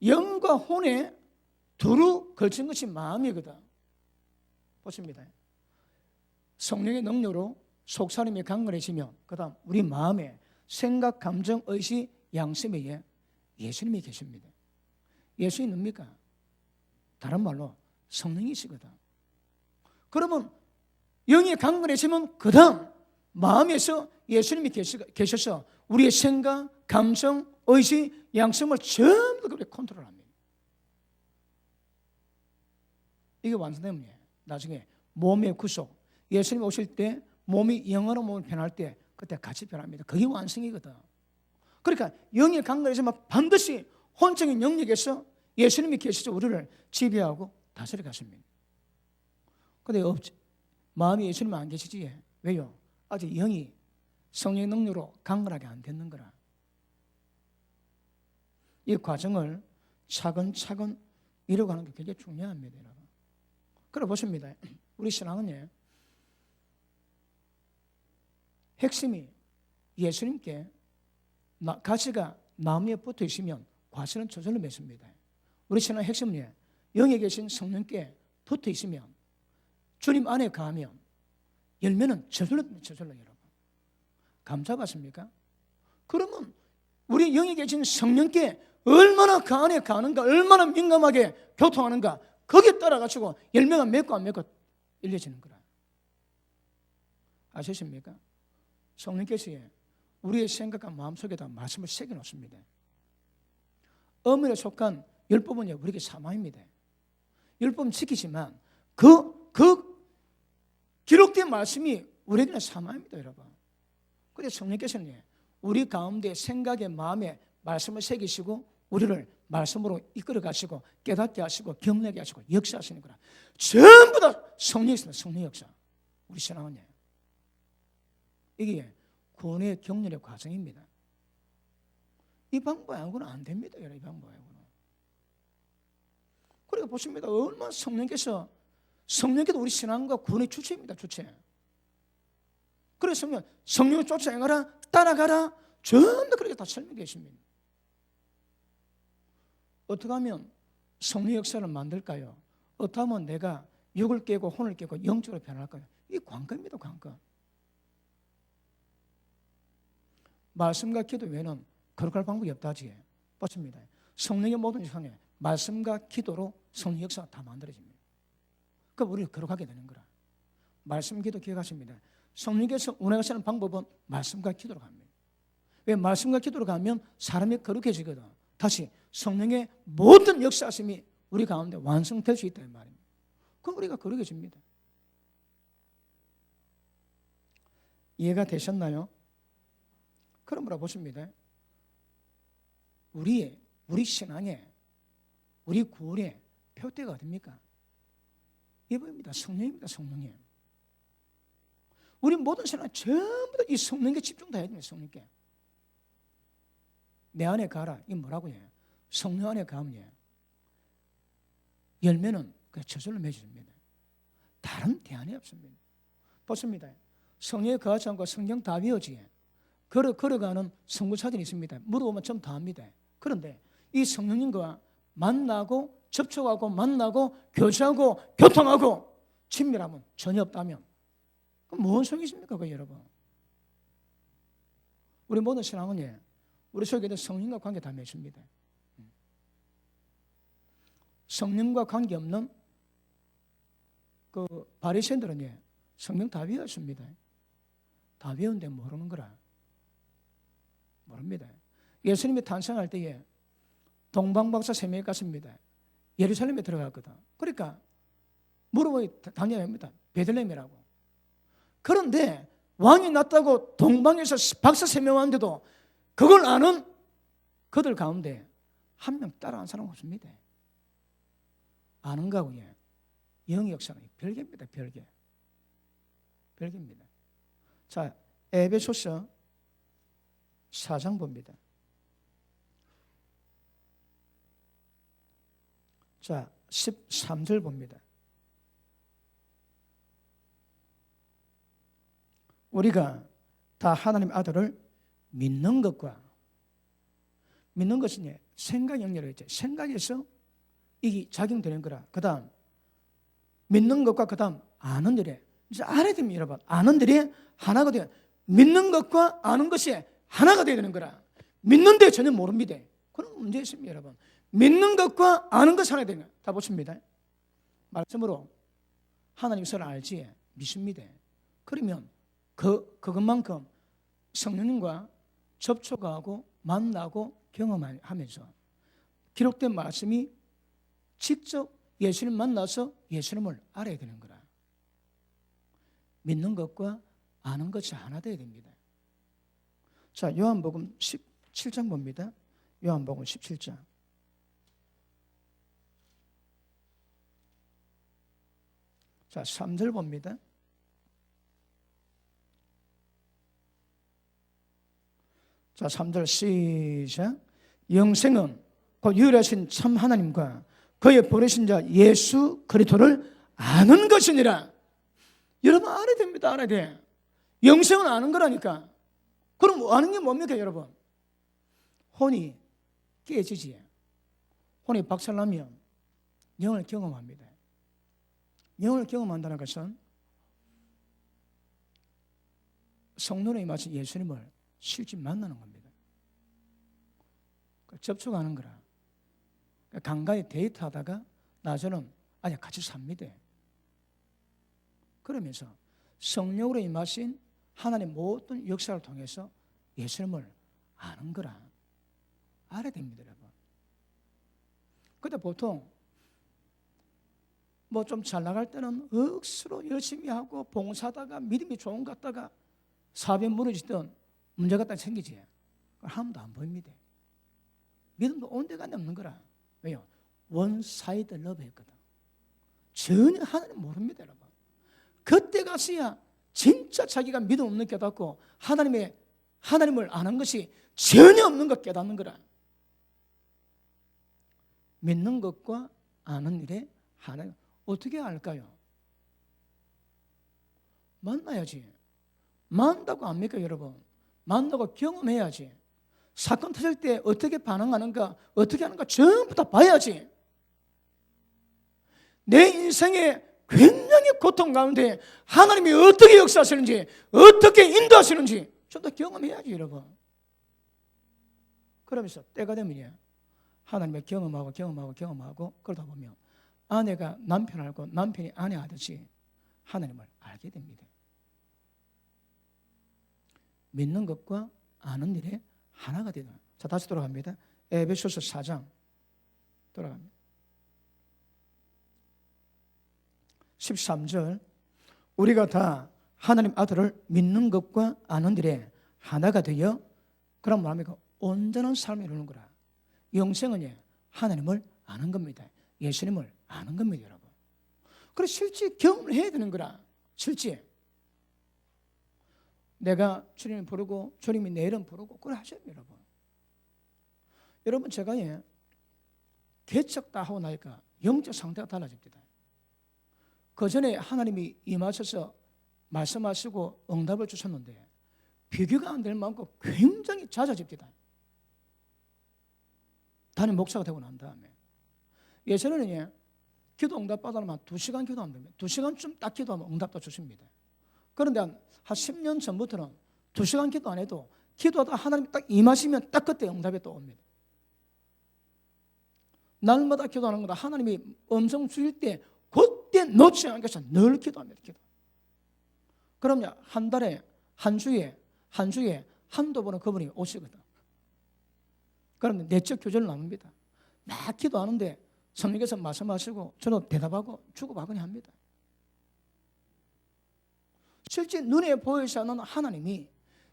영과 혼에 두루 걸친 것이 마음이거든. 보십니다. 성령의 능력으로 속사람이 강건해지면 그 다음 우리 마음에 생각, 감정, 의식, 양심에 예수님이 계십니다. 예수님이 뭡니까? 다른 말로 성령이시거든. 그러면 영이 강건해지면 그 다음 마음에서 예수님이 계셔서 우리의 생각, 감정, 의식, 양심을 전부 그렇게 컨트롤합니다. 이게 완성되면 나중에 몸의 구속, 예수님 오실 때 몸이 영으로 몸을 변할 때 그때 같이 변합니다. 그게 완성이거든. 그러니까 영이 강건해지면 반드시 혼적인 영역에서 예수님이 계셔서 우리를 지배하고 다스려 가십니다. 그런데 마음이 예수님 안 계시지. 왜요? 아직 영이 성령의 능력으로 강건하게 안 됐는 거라. 이 과정을 차근차근 이뤄가는 게 굉장히 중요합니다. 여러분. 그래 보십니다. 우리 신앙은 핵심이 예수님께 가시가 나무에 붙어 있으면 과실은 저절로 맺습니다. 우리 신앙의 핵심은 영에 계신 성령께 붙어 있으면 주님 안에 가면 열매는 저절로 여러분. 감사받습니까? 그러면 우리 영에 계신 성령께 얼마나 그 안에 가는가, 얼마나 민감하게 교통하는가, 거기에 따라가지고 열매가 맺고 안 맺고 일려지는 거라. 아시십니까? 성령께서 우리의 생각과 마음속에다 말씀을 새겨놓습니다. 어머니에 속한 율법은 우리에게 사망입니다. 율법은 지키지만 그 기록된 말씀이 우리에게는 사망입니다, 여러분. 그래서 성령께서는 우리 가운데 생각에 마음에 말씀을 새기시고 우리를 말씀으로 이끌어 가시고 깨닫게 하시고 경험하게 하시고 역사하시는 거라. 전부 다 성령이 있습니다. 성령 역사. 우리 신앙은 이게 구원의 경륜의 과정입니다. 이 방법하고는 안 됩니다. 이 방법하고는. 그러니까 보십니다. 얼마나 성령께서 우리 신앙과 구원의 주체입니다. 주체. 그래서 성령을 쫓아 행하라, 따라가라, 전부 그렇게 다 설명해 계십니다. 어떻게 하면 성령 역사를 만들까요? 어떻게 하면 내가 육을 깨고 혼을 깨고 영적으로 변할까요? 이게 관건입니다. 관건. 말씀과 기도 외에는 거룩할 방법이 없다지. 보십니다. 성령의 모든 세상에 말씀과 기도로 성령 역사가 다 만들어집니다. 그럼 우리는 거룩하게 되는 거라. 말씀, 기도 기억하십니다. 성령께서 운행하시는 방법은 말씀과 기도로 갑니다. 왜 말씀과 기도로 가면 사람이 거룩해지거든. 다시 성령의 모든 역사심이 우리 가운데 완성될 수 있다는 말입니다. 그럼 우리가 거룩해집니다. 이해가 되셨나요? 그러므로 보십니다. 우리 신앙에 우리 구원의 표대가 어딥니까? 이겁니다. 성령입니다. 성령님. 우리 모든 신앙 전부 다 이 성령께 집중 다 해야 됩니다. 성령께. 내 안에 가라. 이게 뭐라고 해요? 성령 안에 가면 열매는 그냥 저절로 맺어집니다. 다른 대안이 없습니다. 보십니다. 성령에 거하지 않고 성경 다 외워지. 걸어가는 성구사진이 있습니다. 물어보면 좀 다 합니다. 그런데 이 성령님과 만나고 접촉하고 만나고 교제하고 교통하고 친밀함은 전혀 없다면 그럼 뭔 소용이 있습니까? 여러분. 우리 모든 신앙은 우리 속에 있는 성령과 관계 다 맺습니다. 성령과 관계없는 그 바리새인들은 성령 다 외웠습니다. 다 외운데 모르는 거라. 모릅니다. 예수님이 탄생할 때에 동방박사 3명이 갔습니다. 예루살렘에 들어갔거든. 그러니까 물어보니 당연히 합니다. 베들레헴이라고. 그런데 왕이 났다고 동방에서 박사 3명 왔는데도 그걸 아는 그들 가운데 한 명 따라간 사람 없습니다. 아는 거하고요, 영의 역사는 별개입니다. 별개입니다. 자, 에베소서 4장 봅니다. 자, 13절 봅니다. 우리가 다 하나님 아들을 믿는 것과, 믿는 것은 생각 영역으로 있죠. 생각에서 이게 작용되는 거라. 그 다음 믿는 것과 그 다음 아는 일에, 이제 알아야 됩니다. 여러분, 아는 일이 하나가 돼요. 믿는 것과 아는 것이 하나가 되어야 되는 거라. 믿는데 전혀 모릅니다. 그런 문제 있습니다. 여러분, 믿는 것과 아는 것이 하나 되는 거예요. 다 보십니다. 말씀으로 하나님 서를 알지 믿습니다. 그러면 그것만큼 성령님과 접촉하고 만나고 경험하면서 기록된 말씀이 직접 예수님 만나서 예수님을 알아야 되는 거라. 믿는 것과 아는 것이 하나 되어야 됩니다. 자, 요한복음 17장 봅니다. 요한복음 17장. 자, 3절 봅니다. 자, 3절 시작. 영생은 곧 유일하신 참 하나님과 그의 보내신 자 예수 그리스도를 아는 것이니라. 여러분, 알아야 됩니다. 알아야 돼. 영생은 아는 거라니까. 그럼 아는 게 뭡니까, 여러분? 혼이 깨지지. 혼이 박살나면 영을 경험합니다. 영을 경험한다는 것은 성령의 임하신 예수님을 실제 만나는 겁니다. 접촉하는 거라. 간간히 데이트하다가 나중에는 아니 같이 삽니다. 그러면서 성령으로 임하신 하나님 모든 역사를 통해서 예수님을 아는 거라. 알아야 됩니다, 여러분. 근데 보통 뭐 좀 잘 나갈 때는 억수로 열심히 하고 봉사하다가 믿음이 좋은 것 같다가 사업이 무너지던 문제가 딱 생기지. 아무도 안 보입니다. 믿음도 온 데가 없는 거라. 왜요? 원사이드 러브 했거든. 전혀 하나님 모릅니다, 여러분. 그때 가서야 진짜 자기가 믿음 없는 깨닫고 하나님을 아는 것이 전혀 없는 것 깨닫는 거라. 믿는 것과 아는 일에 하나님 어떻게 알까요? 만나야지. 만나고 압니까, 여러분? 만나고 경험해야지. 사건 터질 때 어떻게 반응하는가, 어떻게 하는가 전부 다 봐야지. 내 인생에 굉장히 고통 가운데 하나님이 어떻게 역사하시는지, 어떻게 인도하시는지 좀 더 경험해야지, 여러분. 그러면서 때가 되면 하나님의 경험하고 그러다 보면 아내가 남편을 알고 남편이 아내 하듯이 하나님을 알게 됩니다. 믿는 것과 아는 일에 하나가 되다. 자, 다시 돌아갑니다. 에베소서 4장 돌아갑니다. 13절. 우리가 다 하나님 아들을 믿는 것과 아는 일에 하나가 되어, 그럼 뭐합니까? 온전한 삶을 이루는 거라. 영생은 하나님을 아는 겁니다. 예수님을 아는 겁니다, 여러분. 그래서 실제 경험을 해야 되는 거라. 실제 내가 주님을 부르고 주님이 내 이름 부르고 그래 하셔야 돼요, 여러분. 여러분, 제가 개척 다 하고 나니까 영적 상태가 달라집니다. 그 전에 하나님이 임하셔서 말씀하시고 응답을 주셨는데 비교가 안 될 만큼 굉장히 잦아집니다. 담임 목사가 되고 난 다음에 예전에는 기도 응답 받으려면 2시간 기도하면 됩니다. 2시간쯤 딱 기도하면 응답도 주십니다. 그런데 한 10년 전부터는 2시간 기도 안 해도 기도하다 하나님이 딱 임하시면 딱 그때 응답이 또 옵니다. 날마다 기도하는 거다. 하나님이 음성 주실 때 그때 놓지 않겠어. 늘 기도합니다. 기도. 그럼요, 한 달에 한 주에 한두 번은 그분이 오시거든. 그러면 내적 교제를 나눕니다. 막 기도하는데 성령께서 말씀하시고 저는 대답하고 주고받으니 합니다. 실제 눈에 보이지 않는 하나님이,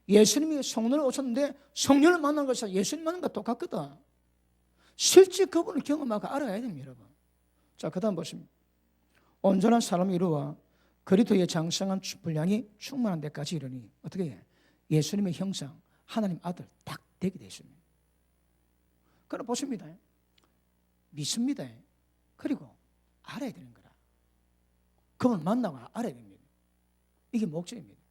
예수님이 성령을 오셨는데 성령을 만난 것이 예수님 만난 것 똑같거든. 실제 그분을 경험하고 알아가야 됩니다, 여러분. 자, 그 다음 보십니다. 온전한 사람을 이루어 그리스도의 장성한 분량이 충만한 데까지 이르니 어떻게 해? 예수님의 형상, 하나님 아들 딱 되게 되어 있습니다. 그럼 보십니다. 믿습니다. 그리고 알아야 되는 거라. 그분 만나고 알아야 됩니다. 이게 목적입니다.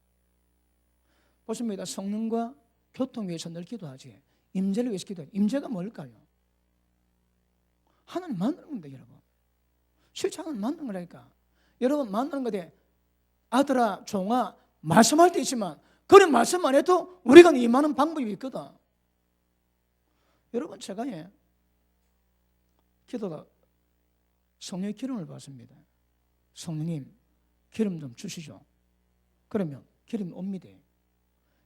보십니다. 성령과 교통 위해서 늘 기도하지 임재를 위해서 기도하지. 임재가 뭘까요? 하나님 만나는 겁니다, 여러분. 실제 하나님 만나는 거라니까. 여러분 만나는 것에 아들아, 종아 말씀할 때 있지만 그런 말씀 안 해도 우리가 임하는 방법이 있거든. 여러분 제가 기도다 성령의 기름을 받습니다. 성령님 기름 좀 주시죠. 그러면 기름이 옵니다.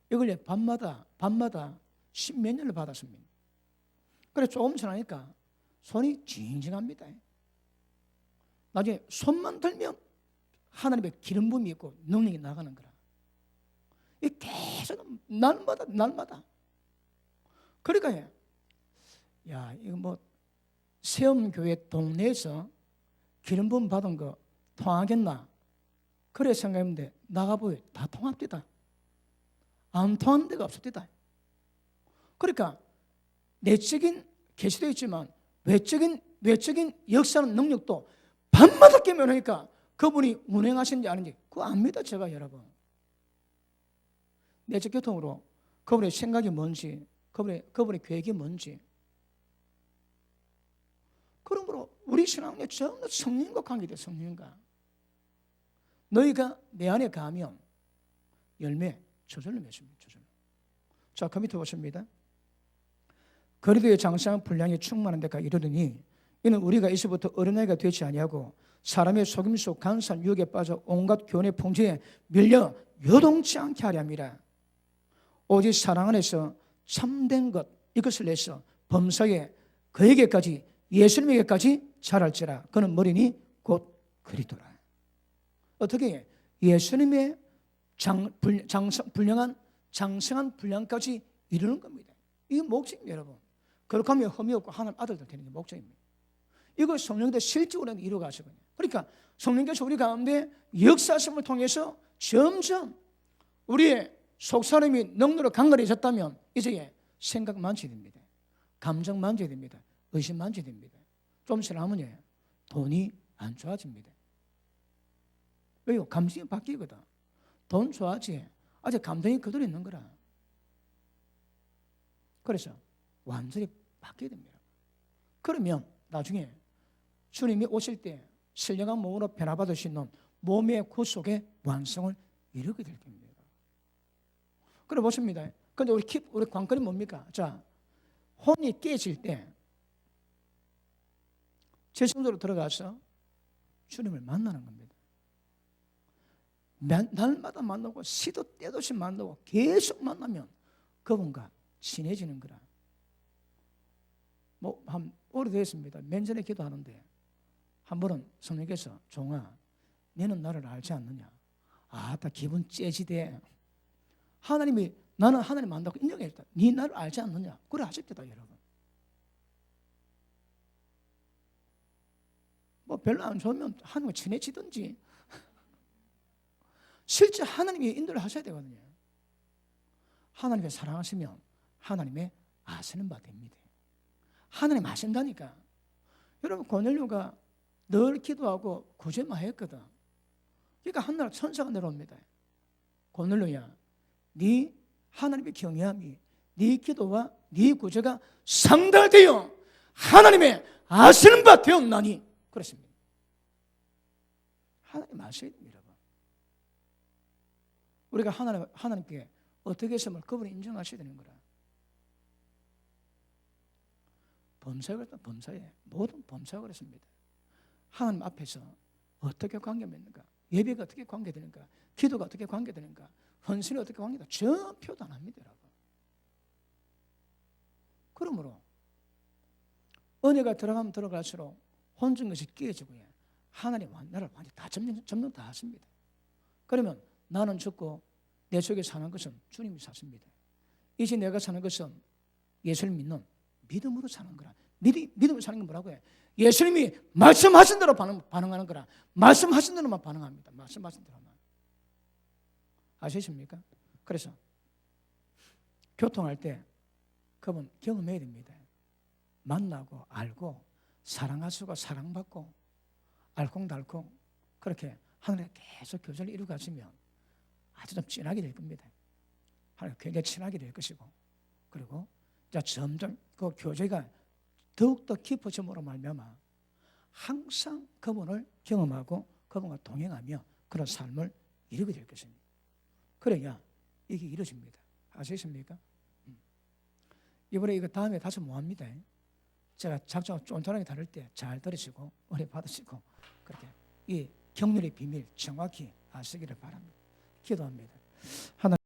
이걸 밤마다 십몇 년을 받았습니다. 그래 조금 지나니까 손이 징징합니다. 나중에 손만 들면 하나님의 기름 부음이 있고 능력이 나가는 거라. 이 계속 날마다. 그러니까 야 이거 뭐 세움교회 동네에서 기름 부음 받은 거 통하겠나? 그래 생각했는데 나가보여 다 통합니다. 안 통하는 데가 없습니다. 그러니까 내적인 계시되어 있지만 외적인 역사는 능력도 밤마다 깨면 하니까 그분이 운행하시는지 아닌지 그거 압니다. 제가 여러분 내적 교통으로 그분의 생각이 뭔지 그분의 계획이 뭔지. 그러므로 우리 신앙에 전부 성령과 관계돼. 성령과 너희가 내 안에 가면 열매 저절로 맺습니다. 저절로. 자, 그 밑에 보십니다. 그리스도의 장성한 분량이 충만한 데까지 이르더니 이는 우리가 이제부터 어린아이가 되지 아니하고 사람의 속임수 간사한 유혹에 빠져 온갖 교훈의 풍지에 밀려 요동치 않게 하려 함이라. 오직 사랑 안에서 참된 것 이것을 내서 범사에 그에게까지 예수님에게까지 자랄지라. 그는 머리니 곧 그리스도라. 어떻게 예수님의 불량한 장성한 분량까지 이루는 겁니다. 이게 목적입니다, 여러분. 그렇게 하면 흠이 없고 하나님 아들들 되는 게 목적입니다. 이걸 성령께서 실제로 이루어가시거든요. 그러니까 성령께서 우리 가운데 역사심을 통해서 점점 우리의 속사람이 능력으로 강건해졌다면 이제 생각 만져야 됩니다. 감정 만져야 됩니다. 의심 만져야 됩니다. 좀 지나면 돈이 안 좋아집니다. 왜요? 감정이 바뀌거든. 돈 좋아하지 아직 감정이 그대로 있는 거라. 그래서 완전히 바뀌어야 됩니다. 그러면 나중에 주님이 오실 때 신령한 몸으로 변화받을 수 있는 몸의 구속의 완성을 이루게 될 겁니다. 그래 보십니다. 근데 우리 관건이 뭡니까? 자, 혼이 깨질 때 제 성도로 들어가서 주님을 만나는 겁니다. 날마다 만나고 시도 때도 없이 만나고 계속 만나면 그분과 친해지는 거라. 뭐 한 오래됐습니다. 몇 전에 기도하는데 한 번은 성령께서 종아, 너는 나를 알지 않느냐? 다 기분 째지대. 하나님이 나는 하나님 안다고 인정했다. 네 나를 알지 않느냐? 그래 하십니다, 여러분. 뭐 별로 안 좋으면 하나님과 친해지든지. 실제 하나님이 인도를 하셔야 되거든요. 하나님의 사랑하시면 하나님의 아시는 바 됩니다. 하나님 아신다니까. 여러분 고넬료가 늘 기도하고 구제만 했거든. 그러니까 한날 천사가 내려옵니다. 고넬료야, 네 하나님의 경외함이 네 기도와 네 구제가 상달되어 하나님의 아시는 바 되었나니 그렇습니다. 하나님 아셔야 됩니다. 우리가 하나님께 어떻게 했으면 그분이 인정하셔야 되는 거라. 범사에 그랬다. 범사에 모든 범사가 그랬습니다. 하나님 앞에서 어떻게 관계되는가, 예배가 어떻게 관계되는가, 기도가 어떻게 관계되는가, 헌신이 어떻게 관계되는가 전표도 안 합니다, 여러분. 그러므로 은혜가 들어가면 들어갈수록 혼전 것이 깨지고요. 하나님 나를 완전히 다 점령 다 하십니다. 그러면 나는 죽고 내 속에 사는 것은 주님이 사십니다. 이제 내가 사는 것은 예수를 믿는 믿음으로 사는 거라. 믿음을 사는 게 뭐라고 해? 예수님이 말씀하신 대로 반응하는 거라. 말씀하신 대로만 반응합니다. 말씀하신 대로만. 아시십니까? 그래서 교통할 때 그분 경험해야 됩니다. 만나고 알고 사랑하시고 사랑받고 알콩달콩 그렇게 하늘에 계속 교제를 이루고 가시면 아주 좀 진하게 될 겁니다. 하나님 굉장히 친하게 될 것이고, 그리고 이제 점점 그 교제가 더욱더 깊어짐으로 말미암아 항상 그분을 경험하고 그분과 동행하며 그런 삶을 이루게 될 것입니다. 그래야 이게 이루어집니다. 아시겠습니까? 이번에 이거 다음에 다시 모합니다. 제가 작정 쫀쫀하게 다룰 때 잘 들으시고 은혜 받으시고 그렇게 이 경륜의 비밀 정확히 아시기를 바랍니다. 기도합니다. 하나님